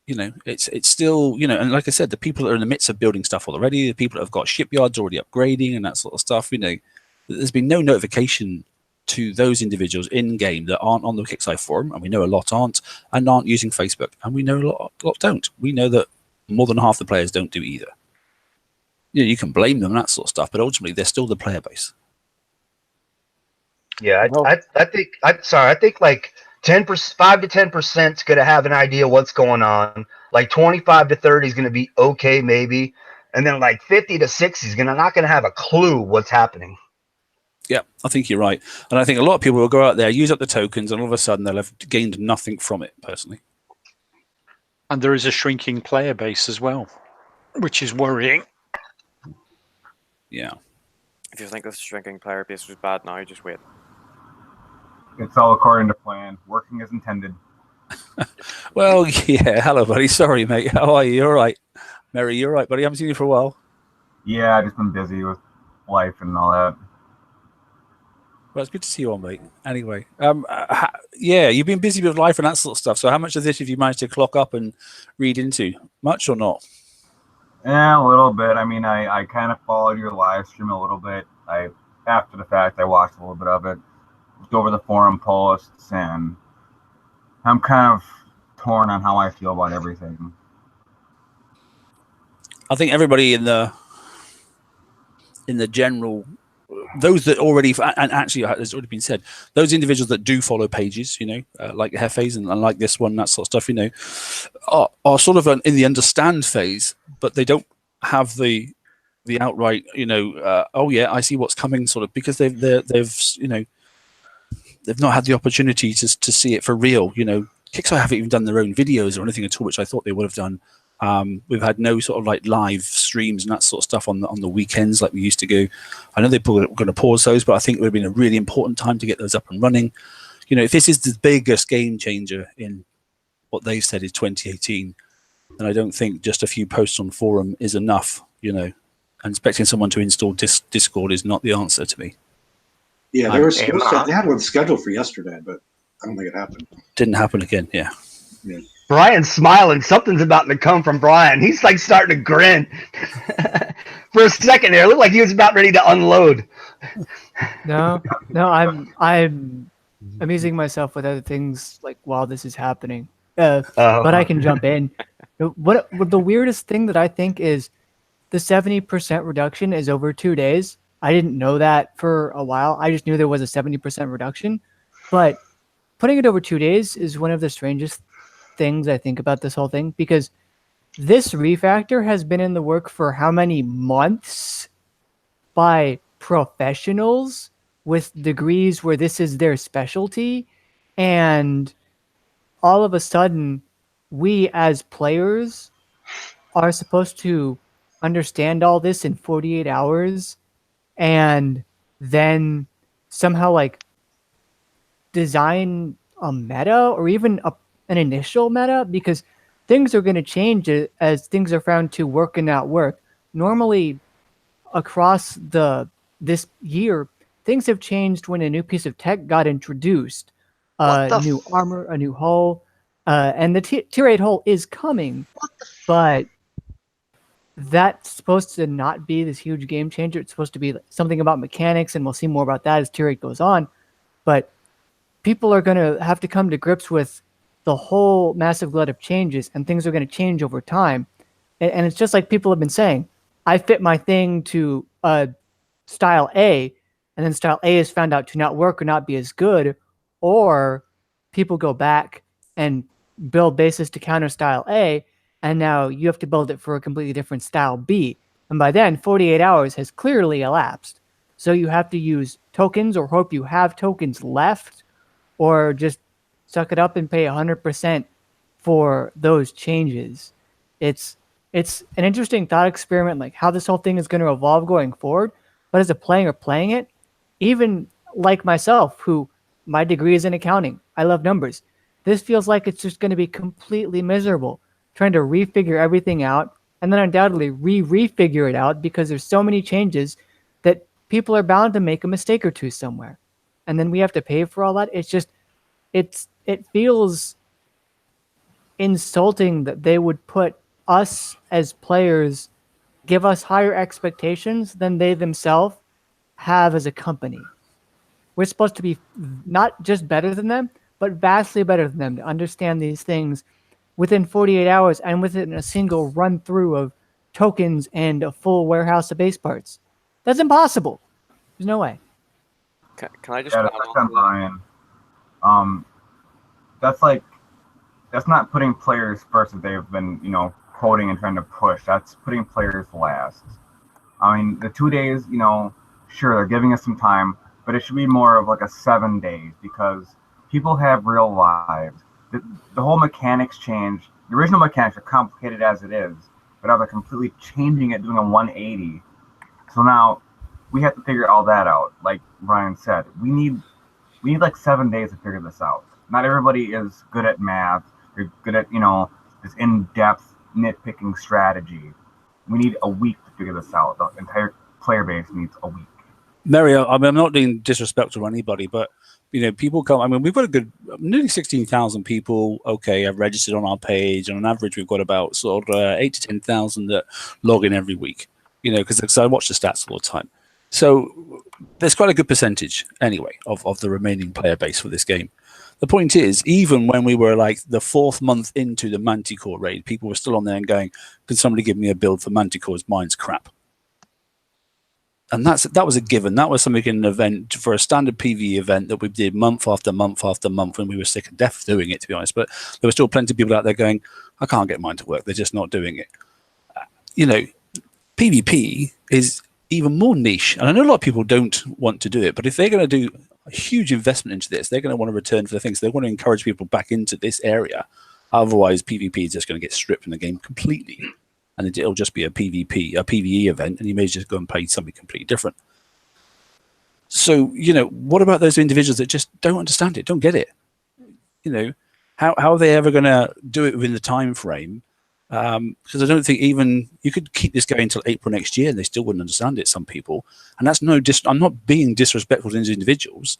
You know, it's still, you know, and like I said, the people that are in the midst of building stuff already, the people that have got shipyards already upgrading and that sort of stuff. You know, there's been no notification to those individuals in game that aren't on the Kickstarter forum, and we know a lot aren't, and aren't using Facebook, and we know a lot don't. We know that more than half the players don't do either. You know, you can blame them and that sort of stuff, but ultimately they're still the player base. Yeah, I think like 10%, 5 to 10% is going to have an idea what's going on. Like 25 to 30 is going to be okay, maybe, and then like 50 to 60 is not going to have a clue what's happening. Yeah, I think you're right, and I think a lot of people will go out there, use up the tokens, and all of a sudden they'll have gained nothing from it. Personally, and there is a shrinking player base as well, which is worrying. Yeah. If you think this shrinking player base was bad now, just wait. It's all according to plan, working as intended. Well, yeah. Hello, buddy. Sorry, mate. How are you? You're right. Mary, you're right, buddy. I haven't seen you for a while. Yeah, I've just been busy with life and all that. Well, it's good to see you on, mate. Anyway, yeah, you've been busy with life and that sort of stuff. So how much of this have you managed to clock up and read into? Much or not? Yeah, a little bit. I mean, I kind of followed your live stream a little bit. After the fact, I watched a little bit of it. Looked over the forum posts, and I'm kind of torn on how I feel about everything. I think everybody in the general, those that already, and actually it's already been said, those individuals that do follow pages, you know, like Hefes and like this one, that sort of stuff, you know, are sort of in the understand phase, but they don't have the outright, you know, oh yeah, I see what's coming, sort of, because they've you know, they've not had the opportunity to see it for real. You know, Kickstarter haven't even done their own videos or anything at all, which I thought they would have done. We've had no sort of like live streams and that sort of stuff on the weekends like we used to go. I know they're going to pause those, but I think it would have been a really important time to get those up and running. You know, if this is the biggest game changer in what they've said is 2018, then I don't think just a few posts on forum is enough, you know, and expecting someone to install Discord is not the answer to me. Yeah, they had one scheduled for yesterday, but I don't think it happened. Didn't happen again, yeah. Brian's smiling. Something's about to come from Brian. He's like starting to grin. For a second there, it looked like he was about ready to unload. No, I'm amusing myself with other things like while this is happening. But I can jump in. What the weirdest thing that I think is the 70% reduction is over 2 days. I didn't know that for a while. I just knew there was a 70% reduction, but putting it over 2 days is one of the strangest things I think about this whole thing, because this refactor has been in the work for how many months by professionals with degrees where this is their specialty, and all of a sudden we as players are supposed to understand all this in 48 hours and then somehow like design a meta or even an initial meta, because things are going to change as things are found to work and not work. Normally across this year, things have changed when a new piece of tech got introduced. New armor, a new hull, and the tier 8 hull is coming, but that's supposed to not be this huge game changer. It's supposed to be something about mechanics, and we'll see more about that as tier 8 goes on. But people are going to have to come to grips with the whole massive glut of changes, and things are going to change over time. And it's just like people have been saying, I fit my thing to style A, and then style A is found out to not work or not be as good, or people go back and build bases to counter style A, and now you have to build it for a completely different style B. And by then, 48 hours has clearly elapsed. So you have to use tokens or hope you have tokens left, or just suck it up and pay 100% for those changes. It's it's an interesting thought experiment, like how this whole thing is going to evolve going forward. But as a player playing it, even like myself, who my degree is in accounting, I love numbers. This feels like it's just going to be completely miserable, trying to refigure everything out, and then undoubtedly refigure it out because there's so many changes that people are bound to make a mistake or two somewhere, and then we have to pay for all that. It's just, it feels insulting that they would put us as players, give us higher expectations than they themselves have as a company. We're supposed to be not just better than them, but vastly better than them to understand these things within 48 hours and within a single run through of tokens and a full warehouse of base parts. That's impossible. There's no way. Can I just Yeah, add that's on to that? Brian. That's not putting players first that they've been, quoting and trying to push. That's putting players last. I mean, the 2 days, sure, they're giving us some time, but it should be more of like a 7 days because people have real lives. The whole mechanics change. The original mechanics are complicated as it is, but now they're completely changing it, doing a 180. So now we have to figure all that out. Like Brian said, we need like 7 days to figure this out. Not everybody is good at math. They're good at, this in-depth nitpicking strategy. We need a week to figure this out. The entire player base needs a week. Mario, I mean, I'm not being disrespectful to anybody, but people come. I mean, we've got a good nearly 16,000 people. Okay, have registered on our page. On average, we've got about sort of 8 to 10,000 that log in every week. Because I watch the stats all the time. So there's quite a good percentage anyway of the remaining player base for this game. The point is, even when we were like the 4th month into the Manticore raid, people were still on there and going, "Can somebody give me a build for Manticores? Mine's crap." And that was a given. That was something in an event for a standard PvE event that we did month after month after month when we were sick of death doing it, to be honest. But there were still plenty of people out there going, "I can't get mine to work. They're just not doing it." PvP is even more niche, and I know a lot of people don't want to do it, but if they're going to do a huge investment into this, they're going to want to return for the things. They want to encourage people back into this area. Otherwise, PvP is just going to get stripped from the game completely, and it'll just be a PvE event, and you may just go and play something completely different. So, what about those individuals that just don't understand it, don't get it? How are they ever going to do it within the time frame? Because I don't think even you could keep this going until April next year and they still wouldn't understand it, some people. And that's I'm not being disrespectful to these individuals.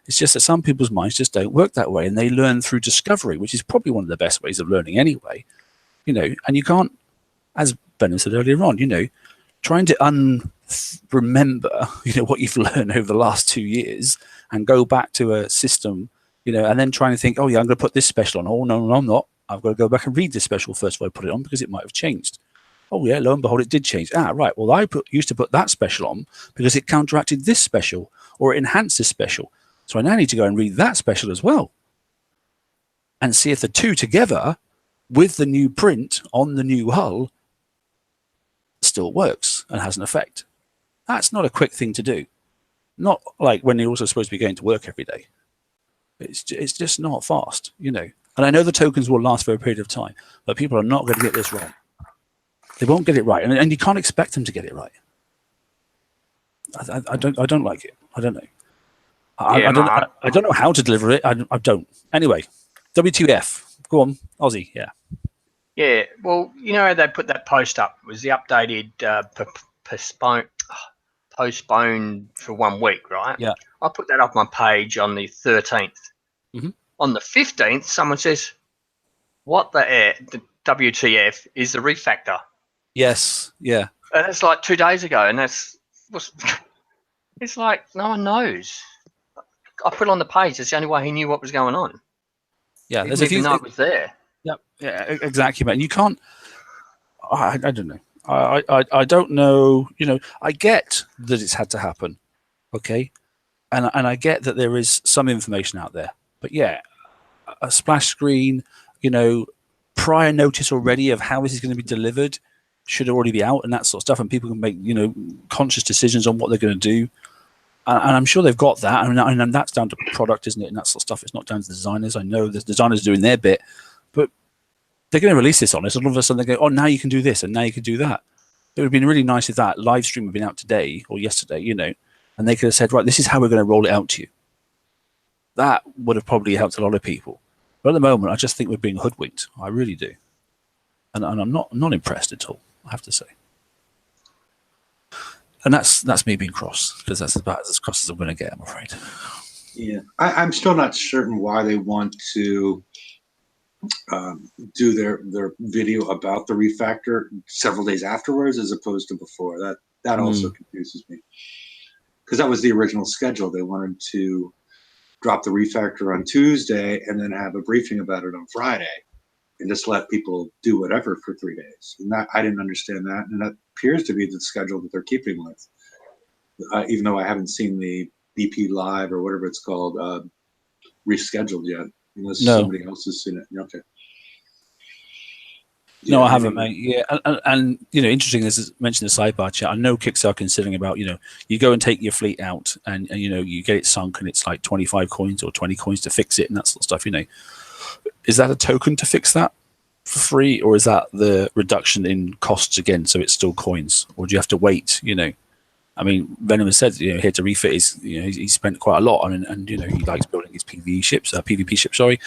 It's just that some people's minds just don't work that way, and they learn through discovery, which is probably one of the best ways of learning anyway. And you can't, as Ben said earlier on, trying to remember, what you've learned over the last 2 years and go back to a system, and then trying to think, oh yeah, I'm going to put this special on. Oh no, I'm not. I've got to go back and read this special first before I put it on because it might have changed. Oh yeah, lo and behold, it did change. Right. Well, I used to put that special on because it counteracted this special or it enhanced this special. So I now need to go and read that special as well and see if the two together with the new print on the new hull still works and has an effect. That's not a quick thing to do. Not like when you're also supposed to be going to work every day. It's just not fast, And I know the tokens will last for a period of time, but people are not going to get this wrong. They won't get it right, and you can't expect them to get it right. I don't like it. I don't know. I don't know how to deliver it. I don't. Anyway, WTF? Go on, Aussie. Yeah. Yeah. Well, how they put that post up was the updated postponed for 1 week, right? Yeah. I put that up my page on the 13th. Mm-hmm. On the 15th, someone says, "What the WTF is the refactor?" Yes. Yeah. And it's like 2 days ago, and it's like no one knows. I put it on the page. It's the only way he knew what was going on. Yeah. He There's didn't a few. even know it was there. Yep. Yeah. Exactly, man. You can't. I don't know. I don't know. I get that it's had to happen. Okay. And I get that there is some information out there. But yeah, a splash screen, prior notice already of how this is going to be delivered should already be out and that sort of stuff. And people can make, conscious decisions on what they're going to do. And I'm sure they've got that. And that's down to product, isn't it? And that sort of stuff. It's not down to the designers. I know the designers are doing their bit. But they're going to release this on us, and all of a sudden they go, oh, now you can do this, and now you can do that. It would have been really nice if that live stream had been out today or yesterday, you know, and they could have said, right, this is how we're going to roll it out to you. That would have probably helped a lot of people. But at the moment, I just think we're being hoodwinked. I really do. And I'm not impressed at all, I have to say. And that's me being cross, because that's about as cross as I'm going to get, I'm afraid. Yeah, I'm still not certain why they want to do their video about the refactor several days afterwards as opposed to before. That also confuses me, because that was the original schedule. They wanted to drop the refactor on Tuesday and then have a briefing about it on Friday and just let people do whatever for 3 days. And that, I didn't understand that, and that appears to be the schedule that they're keeping with, even though I haven't seen the BP Live or whatever it's called rescheduled yet, unless somebody else has seen it. Okay. No, I haven't, mate. Yeah, and you know, interesting. This is mentioned in the sidebar chat. I know Kicks are considering about, you know, you go and take your fleet out, and you know, you get it sunk, and it's like 25 coins or 20 coins to fix it, and that sort of stuff. You know, is that a token to fix that for free, or is that the reduction in costs again? So it's still coins, or do you have to wait? You know, I mean, Venom has said, you know, here to refit his, you know, he spent quite a lot on, and you know, he likes building his PvP ships, sorry.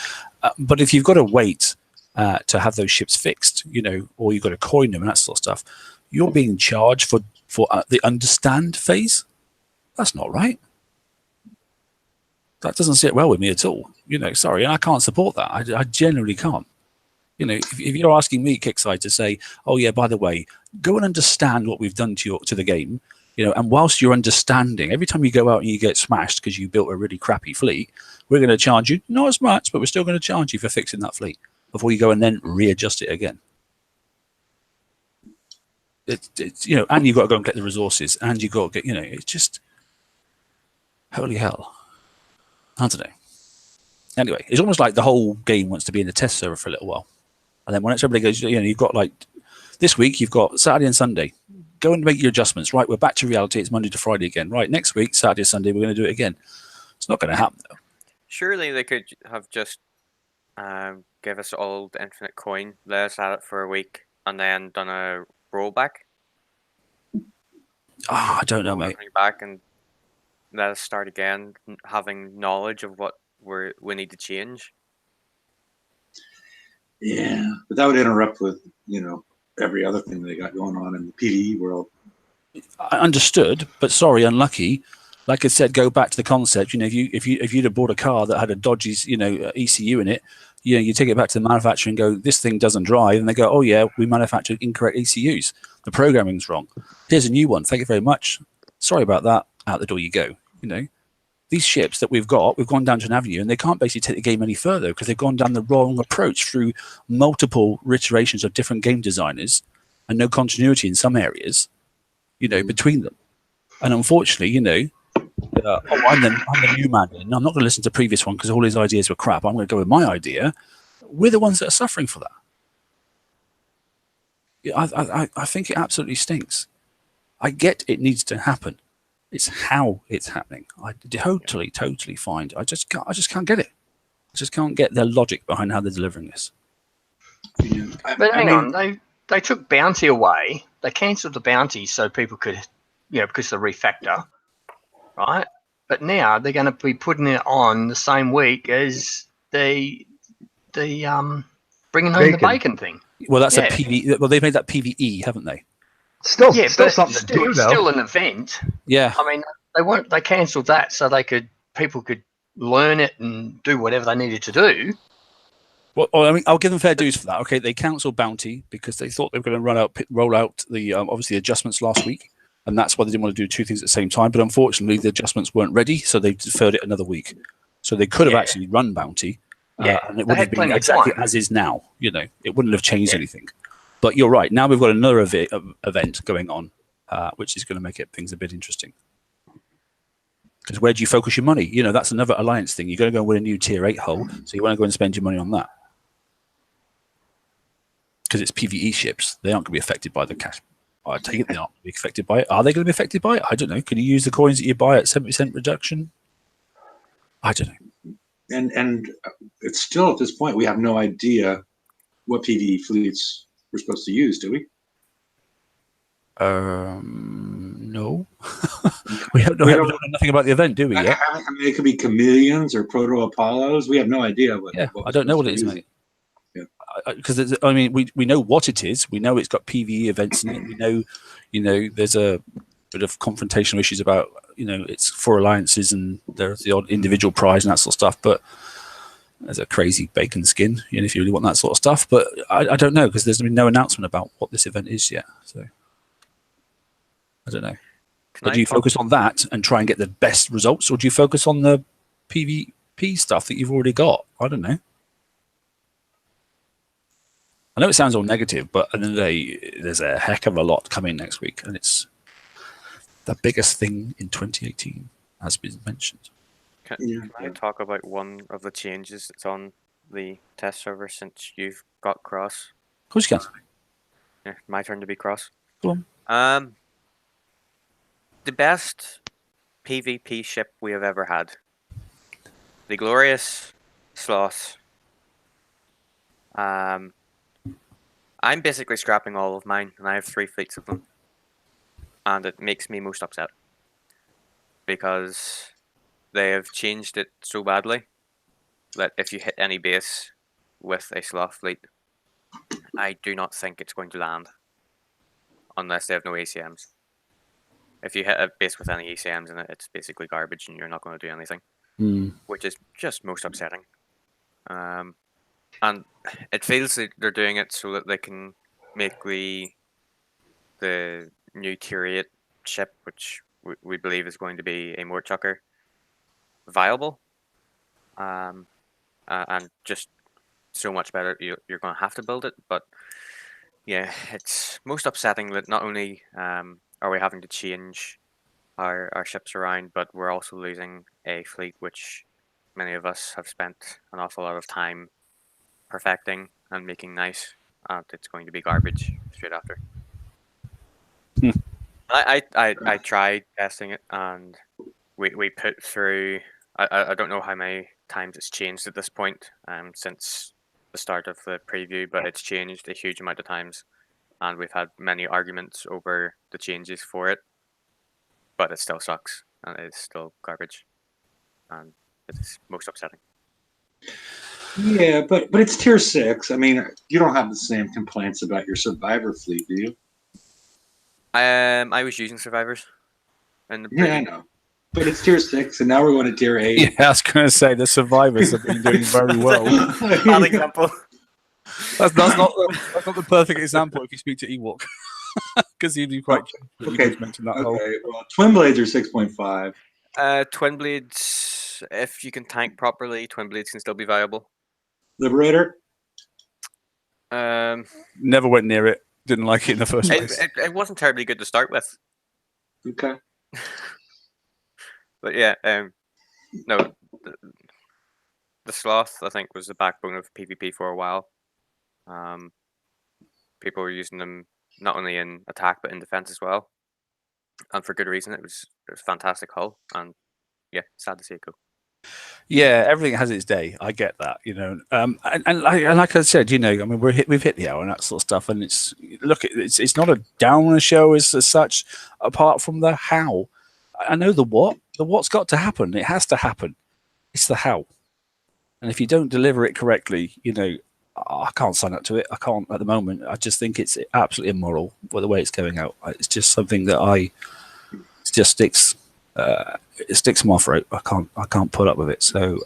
But if you've got to wait to have those ships fixed, you know, or you've got to coin them and that sort of stuff, you're being charged for the understand phase. That's not right. That doesn't sit well with me at all. You know, sorry, and I can't support that. I genuinely can't. You know, if you're asking me, Kickside, to say, oh yeah, by the way, go and understand what we've done to the game, you know, and whilst you're understanding, every time you go out and you get smashed because you built a really crappy fleet, we're going to charge you, not as much, but we're still going to charge you for fixing that fleet before you go and then readjust it again. It's you know, and you've got to go and get the resources, and you've got to get, you know, it's just holy hell. I don't know. Anyway, it's almost like the whole game wants to be in the test server for a little while, and then when everybody goes, you know, you've got like this week, you've got Saturday and Sunday. Go and make your adjustments. Right, we're back to reality. It's Monday to Friday again. Right, next week, Saturday, Sunday, we're going to do it again. It's not going to happen though. Surely they could have just give us all the infinite coin, let us at it for a week, and then done a rollback. I don't know, mate. Back and let us start again, having knowledge of what we need to change. Yeah, but that would interrupt with, you know, every other thing they got going on in the PvE world. I understood, but sorry, unlucky. Like I said, go back to the concept. You know, if you'd have bought a car that had a dodgy, you know, ECU in it, you know, you take it back to the manufacturer and go, this thing doesn't drive, and they go, oh yeah, we manufactured incorrect ECUs. The programming's wrong. Here's a new one. Thank you very much. Sorry about that. Out the door you go. You know, these ships that we've gone down to an avenue, and they can't basically take the game any further because they've gone down the wrong approach through multiple iterations of different game designers and no continuity in some areas, you know, between them. And unfortunately, you know, I'm the new man, and I'm not going to listen to the previous one because all his ideas were crap. I'm going to go with my idea. We're the ones that are suffering for that. I think it absolutely stinks. I get it needs to happen. It's how it's happening. I totally find. I just can't get it. I just can't get the logic behind how they're delivering this. But hang on, they took bounty away. They cancelled the bounty so people could, you know, because of the refactor, right? But now they're going to be putting it on the same week as the bringing home the bacon thing. Well, that's a PvE. Well, they've made that PvE, haven't they? Still something to do, though. Still an event. Yeah. I mean, they cancelled that so people could learn it and do whatever they needed to do. Well, I mean, I'll give them fair dues for that. Okay, they cancelled bounty because they thought they were going to roll out the obviously adjustments last week, and that's why they didn't want to do two things at the same time. But unfortunately, the adjustments weren't ready, so they deferred it another week. So they could have actually run bounty, and it would have been exactly as is now. You know, it wouldn't have changed anything. But you're right. Now we've got another event going on, which is going to make things a bit interesting. Because where do you focus your money? You know, that's another alliance thing. You're going to go and win a new tier 8 hull, so you want to go and spend your money on that. Because it's PvE ships. They aren't going to be affected by the cash. I take it they aren't going to be affected by it. Are they going to be affected by it? I don't know. Can you use the coins that you buy at 70% reduction? I don't know. And it's still, at this point, we have no idea what PvE fleets we're supposed to use, do we? No. we don't know nothing about the event, do we? Yet? I mean, it could be chameleons or proto Apollos. We have no idea what. Yeah, what I don't know what it is, mate. Because I mean, we know what it is. We know it's got PvE events in it. We know, there's a bit of confrontational issues about, it's for alliances and there's the odd individual prize and that sort of stuff. But there's a crazy bacon skin, if you really want that sort of stuff. But I don't know, because there's been no announcement about what this event is yet. So I don't know. But do you focus on that and try and get the best results, or do you focus on the PvP stuff that you've already got? I don't know. I know it sounds all negative, but at the end of the day, there's a heck of a lot coming next week, and it's the biggest thing in 2018, as been mentioned. Can I talk about one of the changes that's on the test server since you've got cross? Of course you can. Yeah, my turn to be cross. Go on. The best PvP ship we have ever had. The glorious Sloth. I'm basically scrapping all of mine, and I have 3 fleets of them. And it makes me most upset. Because they have changed it so badly that if you hit any base with a Sloth fleet, I do not think it's going to land. Unless they have no ACMs. If you hit a base with any ACMs in it, it's basically garbage and you're not going to do anything. Which is just most upsetting. And it feels like they're doing it so that they can make the new Tier 8 ship, which we believe is going to be a Mort Chucker, viable. And just so much better. You're going to have to build it, but yeah, it's most upsetting that not only are we having to change our ships around, but we're also losing a fleet which many of us have spent an awful lot of time perfecting and making nice, and it's going to be garbage straight after. I tried testing it, and we put through. I don't know how many times it's changed at this point since the start of the preview, but it's changed a huge amount of times, and we've had many arguments over the changes for it. But it still sucks, and it's still garbage, and it's most upsetting. Yeah, but it's Tier 6. I mean, you don't have the same complaints about your Survivor fleet, do you? I was using Survivors. In the I know. But it's Tier 6, and now we're going to Tier 8. Yeah, I was going to say the Survivors have been doing very well. Bad example. That's not the perfect example if you speak to Ewok. Because he'd be quite. Okay. Well, Twin Blades are 6.5. Twin Blades, if you can tank properly, Twin Blades can still be viable. Liberator? Never went near it. Didn't like it in the first place. It wasn't terribly good to start with. Okay. But yeah, no, the Sloth, I think, was the backbone of PvP for a while. People were using them not only in attack but in defense as well, and for good reason. It was a fantastic hull, and yeah, sad to see it go. Yeah, everything has its day. I get that, and like I said, I mean, we've hit the hour and that sort of stuff, and it's not a downer show as such, apart from the how. I know the what. The what's got to happen. It has to happen. It's the how, and if you don't deliver it correctly, I can't sign up to it. I can't at the moment. I just think it's absolutely immoral with the way it's going out. It's just something that it just sticks. It sticks to my throat. I can't put up with it. So,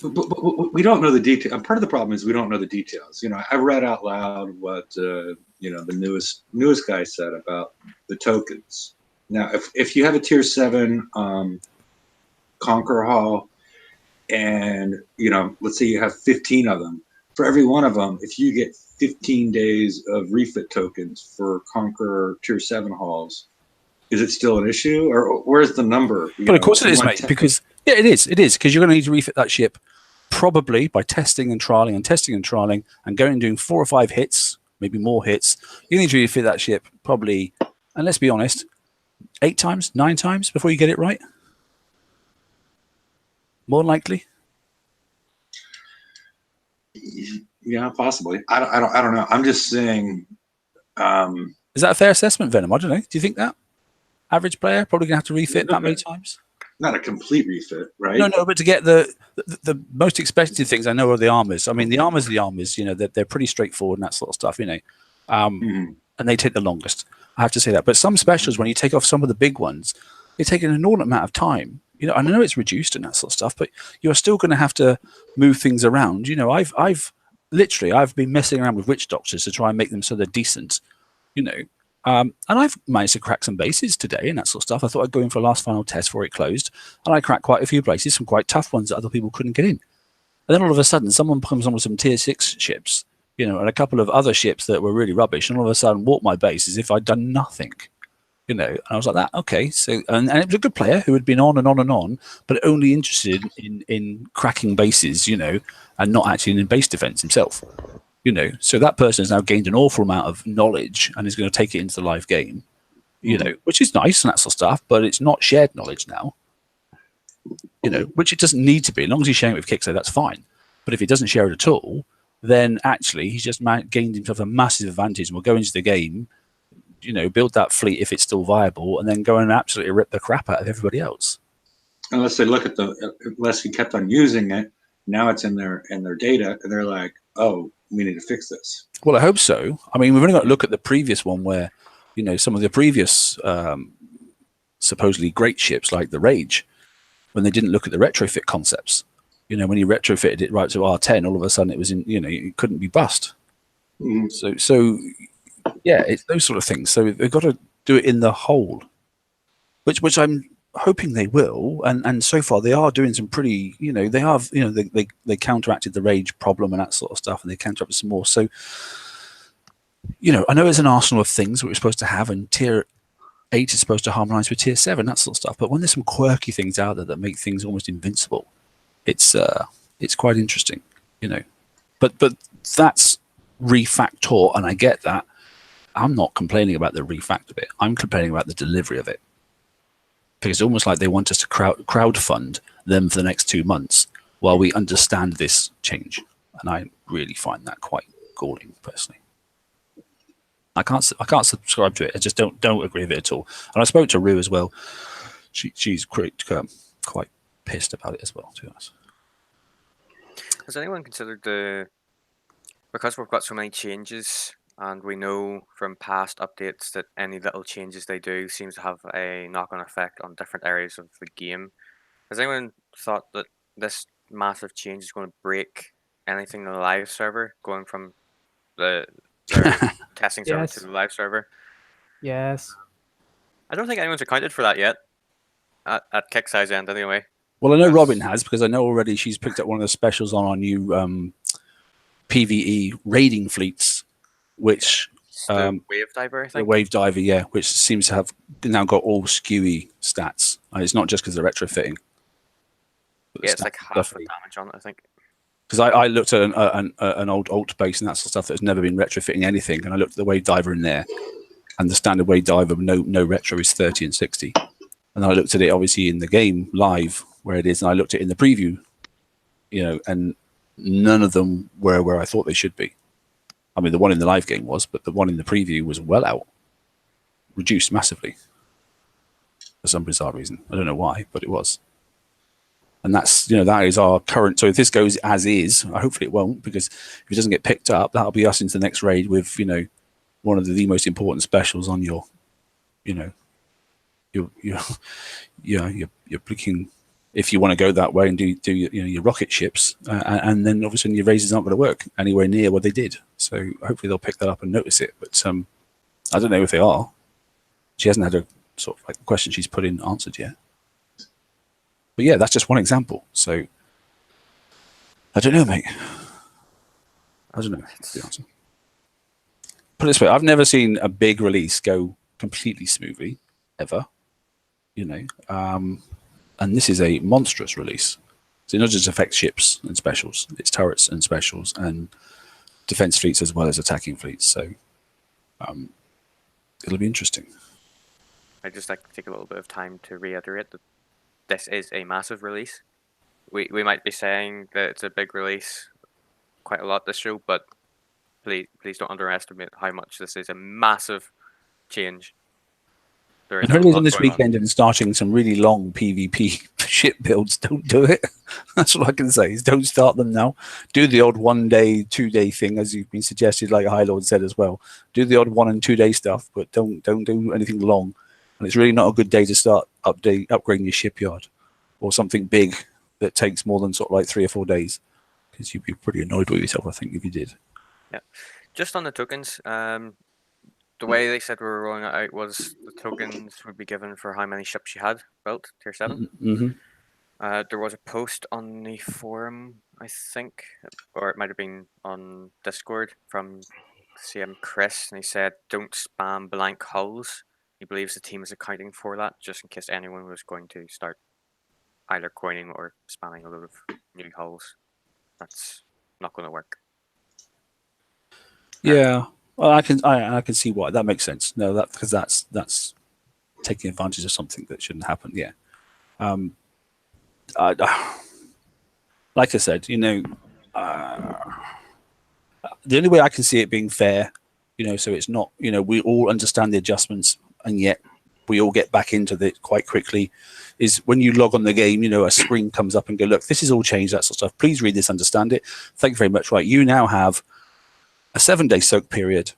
but we don't know the detail. Part of the problem is we don't know the details. I read out loud what the newest guy said about the tokens. Now, if you have a Tier 7 Conqueror hull, and let's say you have 15 of them. For every one of them, if you get 15 days of refit tokens for Conqueror Tier 7 hulls, is it still an issue, or where's the number? But of course it is, mate. Because it is because you're going to need to refit that ship probably by testing and trialing and going and doing 4 or 5 hits, maybe more hits. You need to refit that ship probably, and let's be honest, 8 times, 9 times before you get it right. More likely. Yeah, possibly. I don't know. I'm just saying. Is that a fair assessment, Venom? I don't know. Do you think that average player probably gonna have to refit that many times? Not a complete refit, right? No, but to get the most expensive things, I know are the armors. I mean, the armors are the armors. You know, they're pretty straightforward and that sort of stuff. You know, and they take the longest. I have to say that. But some specials, when you take off some of the big ones, they take an inordinate amount of time. You know, I know it's reduced and that sort of stuff, but you're still going to have to move things around. You know, I've been messing around with witch doctors to try and make them so they're decent. You know, and I've managed to crack some bases today and that sort of stuff. I thought I'd go in for a last final test before it closed, and I cracked quite a few places, some quite tough ones that other people couldn't get in. And then all of a sudden, someone comes on with some tier 6 ships, you know, and a couple of other ships that were really rubbish, and all of a sudden walked my base as if I'd done nothing. You know, and I was like that. Okay, so and it was a good player who had been on and on and on, but only interested in cracking bases, you know, and not actually in base defense himself. You know, so that person has now gained an awful amount of knowledge and is going to take it into the live game. You know, which is nice and that sort of stuff, but it's not shared knowledge now. You know, which it doesn't need to be. As long as he's sharing it with Kickso, that's fine. But if he doesn't share it at all, then actually he's just gained himself a massive advantage and will go into the game. You know, build that fleet if it's still viable, and then go and absolutely rip the crap out of everybody else. Unless they look at unless he kept on using it, now it's in their data, and they're like, oh, we need to fix this. Well, I hope so. I mean, we've only got to look at the previous one where, you know, some of the previous supposedly great ships like the Rage, when they didn't look at the retrofit concepts. You know, when you retrofitted it right to R10, all of a sudden it was in, you know, it couldn't be bust. So yeah, it's those sort of things. So they've got to do it in the whole, which I'm hoping they will. And so far they are doing some pretty, you know, they have, you know, they counteracted the Rage problem and that sort of stuff, and they counteracted some more. So, you know, I know it's an arsenal of things that we're supposed to have, and tier 8 is supposed to harmonize with tier 7, that sort of stuff. But when there's some quirky things out there that make things almost invincible, it's quite interesting, you know. But that's Refactor, and I get that. I'm not complaining about the refactor bit. I'm complaining about the delivery of it, because it's almost like they want us to crowdfund them for the next 2 months while we understand this change, and I really find that quite galling, personally. I can't subscribe to it. I just don't agree with it at all. And I spoke to Rue as well. She's quite pissed about it as well, to be honest. Has anyone considered because we've got so many changes, and we know from past updates that any little changes they do seems to have a knock-on effect on different areas of the game. Has anyone thought that this massive change is going to break anything in the live server, going from the testing server to the live server? Yes. I don't think anyone's accounted for that yet, at Kickso's end anyway. Well, I know Robin has, because I know already she's picked up one of the specials on our new PvE raiding fleets, which the Wave Diver, I think. The Wave Diver, yeah, which seems to have now got all skewy stats. It's not just because they're retrofitting. Yeah, it's like half the damage on it, I think. Because I looked at an old alt base and that sort of stuff that has never been retrofitting anything, and I looked at the Wave Diver in there, and the standard Wave Diver no retro is 30 and 60. And I looked at it obviously in the game live where it is, and I looked at it in the preview, you know, and none of them were where I thought they should be. I mean, the one in the live game was, but the one in the preview was well out, reduced massively for some bizarre reason. I don't know why, but it was. And that's, you know, that is our current. So if this goes as is, hopefully it won't, because if it doesn't get picked up, that'll be us into the next raid with, you know, one of the most important specials on your, you know, you're picking, if you want to go that way and do you know, your rocket ships, and then obviously your raises aren't going to work anywhere near what they did. So hopefully they'll pick that up and notice it. But I don't know if they are. She hasn't had a sort of like question she's put in answered yet. But yeah, that's just one example. So I don't know, mate. I don't know. The answer. Put it this way: I've never seen a big release go completely smoothly ever. You know, and this is a monstrous release. So it not just affects ships and specials; it's turrets and specials and defense fleets as well as attacking fleets. So it'll be interesting. I'd just like to take a little bit of time to reiterate that this is a massive release. We might be saying that it's a big release quite a lot this show, but please don't underestimate how much this is a massive change. There is And a whoever's lot on this going on. weekend and starting some really long PvP ship builds, don't do it. That's what I can say. Is don't start them now. Do the odd 1 day, 2 day thing, as you've been suggested, like High Lord said as well. Do the odd 1 and 2 day stuff, but don't do anything long. And it's really not a good day to start upgrading your shipyard or something big that takes more than sort of like 3 or 4 days, because you'd be pretty annoyed with yourself, I think, if you did. Yeah, just on the tokens. The way they said we were rolling it out was the tokens would be given for how many ships you had built, tier 7. Mm-hmm. There was a post on the forum, I think, or it might have been on Discord from CM Chris, and he said, don't spam blank hulls. He believes the team is accounting for that, just in case anyone was going to start either coining or spamming a load of new hulls. That's not going to work. Yeah. Well, I can see why that makes sense. No, because that's taking advantage of something that shouldn't happen. Yeah. Like I said, the only way I can see it being fair, so it's not, we all understand the adjustments, and yet we all get back into it quite quickly, is when you log on the game, a screen comes up and go, look, this is all changed, that sort of stuff. Please read this, understand it. Thank you very much. Right. You now have a 7-day soak period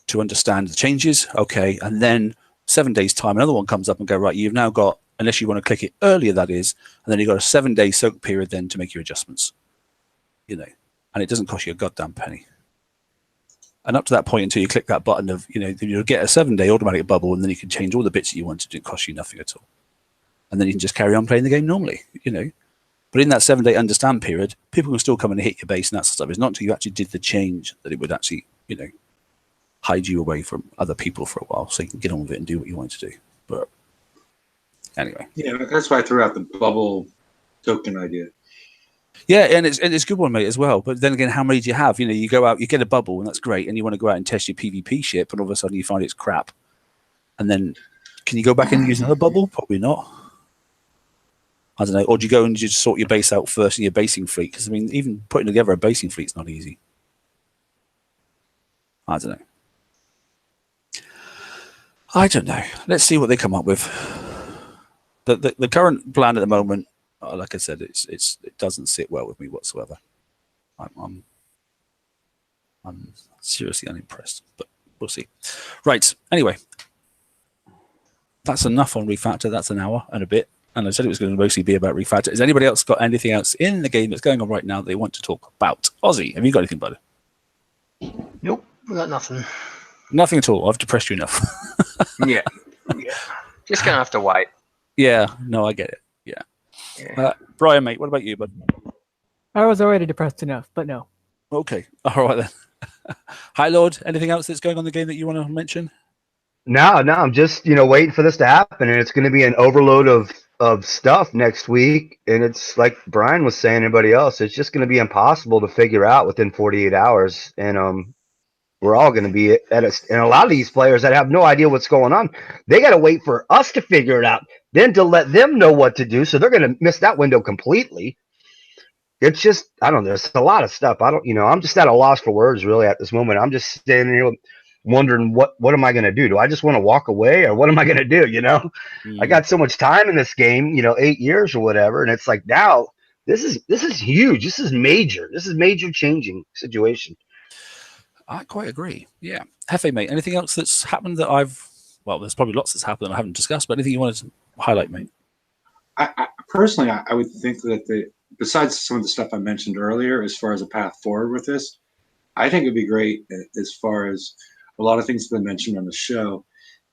to understand the changes. Okay. And then 7 days time, another one comes up and go, right, you've now got, unless you want to click it earlier, that is, and then you've got a 7-day soak period then to make your adjustments, and it doesn't cost you a goddamn penny. And up to that point, until you click that button of, you'll get a 7-day automatic bubble, and then you can change all the bits that you want to do. It costs you nothing at all. And then you can just carry on playing the game normally, But in that 7-day understand period, people can still come and hit your base and that sort of stuff. It's not until you actually did the change that it would actually, hide you away from other people for a while, so you can get on with it and do what you want to do. But anyway. Yeah, that's why I threw out the bubble token idea. Yeah, and it's a good one, mate, as well. But then again, how many do you have? You go out, you get a bubble, and that's great, and you want to go out and test your PvP ship, and all of a sudden you find it's crap. And then, can you go back and use another bubble? Probably not. I don't know. Or do you go and just sort your base out first in your basing fleet? Because, even putting together a basing fleet is not easy. I don't know. Let's see what they come up with. The current plan at the moment, like I said, it doesn't sit well with me whatsoever. I'm seriously unimpressed, but we'll see. Right. Anyway, that's enough on Refactor. That's an hour and a bit. And I said it was going to mostly be about Refactor. Has anybody else got anything else in the game that's going on right now that they want to talk about? Ozzy, have you got anything, buddy? Nope, we got nothing. Nothing at all. I've depressed you enough. Yeah. Just gonna have to wait. Yeah. No, I get it. Yeah. Brian, mate, what about you, bud? I was already depressed enough, but no. Okay. All right then. Hi, Lord. Anything else that's going on in the game that you want to mention? No, I'm just waiting for this to happen, and it's going to be an overload of stuff next week, and it's like Brian was saying, everybody else, it's just going to be impossible to figure out within 48 hours, and we're all going to be and a lot of these players that have no idea what's going on, they got to wait for us to figure it out, then to let them know what to do, so they're going to miss that window completely. It's just, I don't know, there's a lot of stuff. I'm just at a loss for words really at this moment. I'm just standing here wondering what am I going to do? Do I just want to walk away, or what am I going to do? I got so much time in this game, 8 years or whatever. And it's like, now this is huge. This is major changing situation. I quite agree. Yeah. Hefe, mate, anything else that's happened that there's probably lots that's happened that I haven't discussed, but anything you wanted to highlight, mate? I personally, I would think that besides some of the stuff I mentioned earlier, as far as a path forward with this, I think it'd be great as far as a lot of things have been mentioned on the show,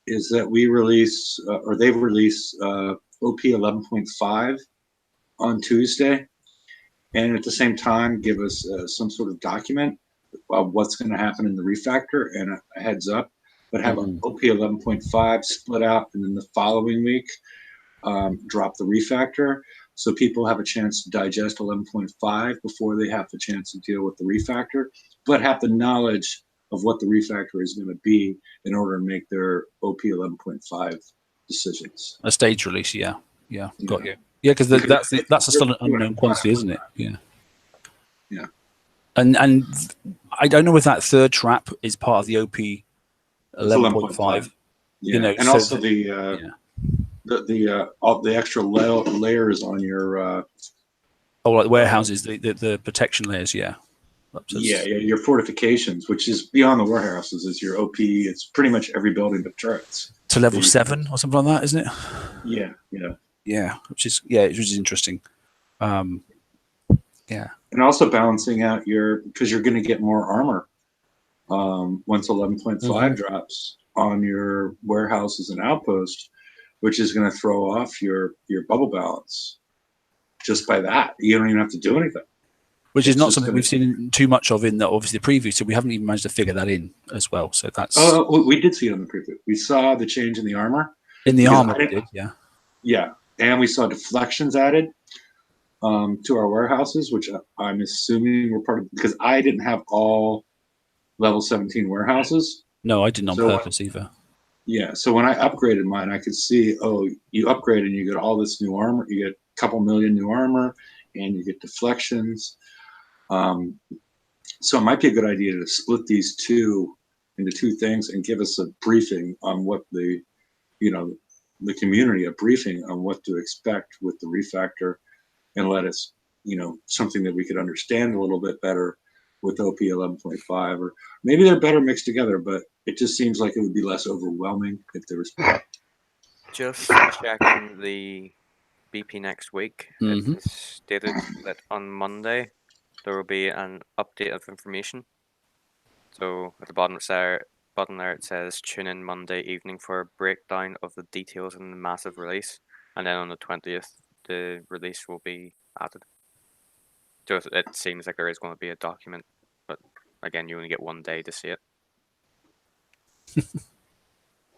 is that we release, or they've released OP 11.5 on Tuesday, and at the same time give us some sort of document of what's going to happen in the refactor and a heads up, but have an OP 11.5 split out, and then the following week drop the refactor, so people have a chance to digest 11.5 before they have the chance to deal with the refactor, but have the knowledge of what the refactor is going to be in order to make their OP 11.5 decisions. A stage release, yeah, got you. Yeah, because that's still an unknown quantity, isn't it? Yeah. And I don't know if that third trap is part of the OP 11.5. Yeah, You know, and so also all the extra layers on your like warehouses, the protection layers, yeah. Your fortifications, which is beyond the warehouses, is your OP. It's pretty much every building but turrets. To level 7 or something like that, isn't it? Yeah, which is interesting. Yeah, and also balancing out because you're going to get more armor once 11.5 drops on your warehouses and outposts, which is going to throw off your bubble balance just by that. You don't even have to do anything. Which is not something we've seen too much of in obviously the preview, so we haven't even managed to figure that in as well. So that's we did see it on the preview. We saw the change in the armor. In the armor, we did, yeah. Yeah, and we saw deflections added to our warehouses, which I'm assuming were part of, because I didn't have all level 17 warehouses. No, I didn't on purpose either. Yeah, so when I upgraded mine, I could see, you upgrade and you get all this new armor. You get a couple million new armor, and you get deflections. So it might be a good idea to split these two into two things and give us a briefing on what the community, a briefing on what to expect with the refactor, and let us, something that we could understand a little bit better with OP 11.5, or maybe they're better mixed together, but it just seems like it would be less overwhelming if there was. Just checking the BP next week. It's stated that on Monday there will be an update of information. So at the bottom there it says tune in Monday evening for a breakdown of the details in the massive release, and then on the 20th the release will be added. So it seems like there is going to be a document, but again, you only get 1 day to see it.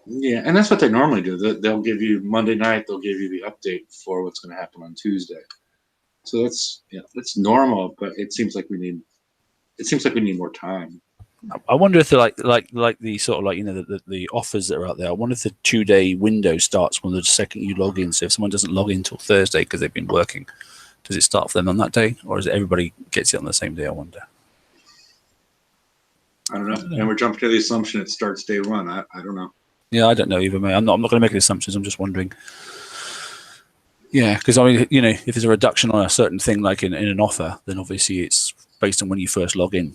Yeah, and that's what they normally do. They'll give you Monday night. They'll give you the update for what's going to happen on Tuesday. So that's normal, but it seems like we need more time. I wonder if they're like the sort of the offers that are out there. I wonder if the 2-day window starts when the second you log in. So if someone doesn't log in until Thursday because they've been working, does it start for them on that day, or is it everybody gets it on the same day? I wonder. I don't know. And we're jumping to the assumption it starts day one. I don't know. Yeah, I don't know either, mate. I'm not going to make any assumptions. I'm just wondering. Yeah, because I mean, if there's a reduction on a certain thing, like in an offer, then obviously it's based on when you first log in.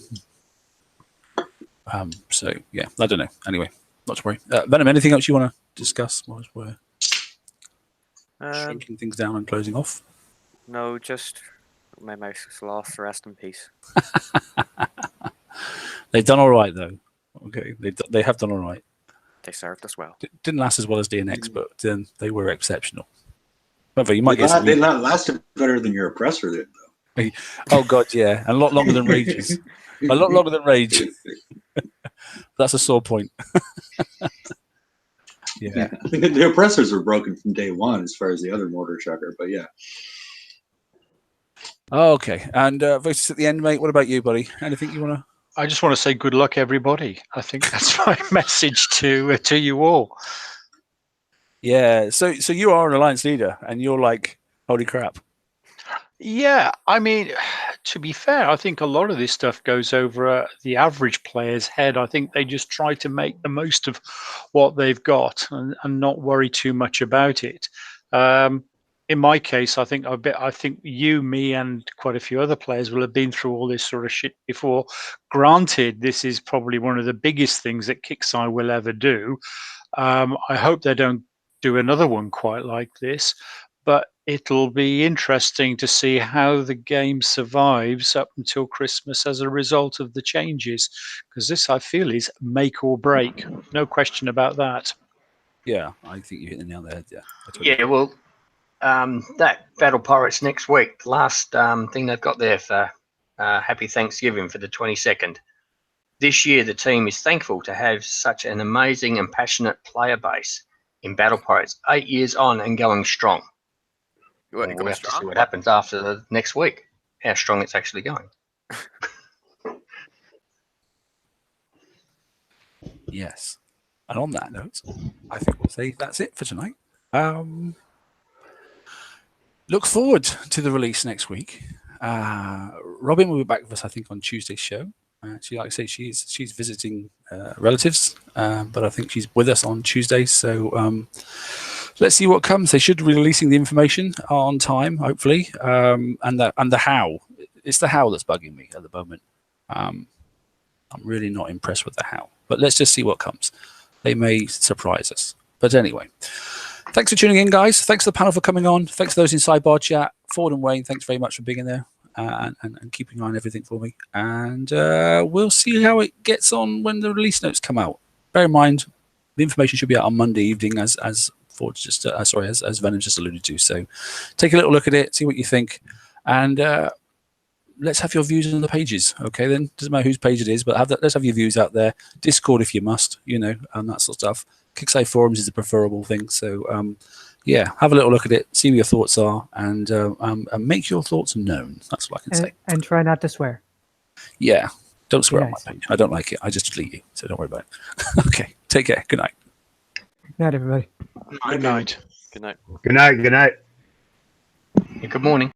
So yeah, I don't know. Anyway, not to worry. Venom, anything else you want to discuss while we're shrinking things down and closing off? No, just my mouse is lost. Rest in peace. They've done all right though. Okay, they have done all right. They served us well. Didn't last as well as DNX, but they were exceptional. However, you might they lasted better than your oppressor did, though. Oh god, yeah, and a lot longer than Rage's. A lot longer than Rage. That's a sore point. Yeah, the oppressors were broken from day one, as far as the other mortar chucker. But yeah. Oh, okay, and Voices at the end, mate. What about you, buddy? Anything you want to? I just want to say good luck, everybody. I think that's my message to you all. Yeah. So you are an alliance leader, and you're like, holy crap. Yeah, I mean, to be fair, I think a lot of this stuff goes over the average player's head. I think they just try to make the most of what they've got and not worry too much about it. In my case, I think you, me, and quite a few other players will have been through all this sort of shit before. Granted, this is probably one of the biggest things that Kicksai will ever do. I hope they don't do another one quite like this, but it'll be interesting to see how the game survives up until Christmas as a result of the changes, because this, I feel, is make or break. No question about that. Yeah, I think you hit the nail on the head. Yeah. Yeah, well, that Battle Pirates next week, last thing they've got there for Happy Thanksgiving for the 22nd. This year, the team is thankful to have such an amazing and passionate player base in Battle Pirates, 8 years on and going strong. We'll have to see what happens after the next week, how strong it's actually going. Yes. And on that note, I think we'll say that's it for tonight. Look forward to the release next week. Robin will be back with us, I think, on Tuesday's show. She, like I say, she's visiting relatives, but I think she's with us on Tuesday. So let's see what comes. They should be releasing the information on time, hopefully, and the how. It's the how that's bugging me at the moment. I'm really not impressed with the how, but let's just see what comes. They may surprise us. But anyway, thanks for tuning in, guys. Thanks to the panel for coming on. Thanks to those in Sidebar Chat. Ford and Wayne, thanks very much for being in there. And keeping an eye on everything for me. And we'll see how it gets on when the release notes come out. Bear in mind, the information should be out on Monday evening, as Ford just as Venom just alluded to. So take a little look at it, see what you think, and let's have your views on the pages. Okay, then doesn't matter whose page it is, but let's have your views out there. Discord if you must, and that sort of stuff. Kickside forums is the preferable thing. So yeah, have a little look at it, see what your thoughts are, and make your thoughts known. That's what I can say. And try not to swear. Yeah, don't swear on Nice. my page. I don't like it. I just delete you, so don't worry about it. Okay, take care. Good night. Good night, everybody. Good night. Good night. Good night. Good night. Good morning.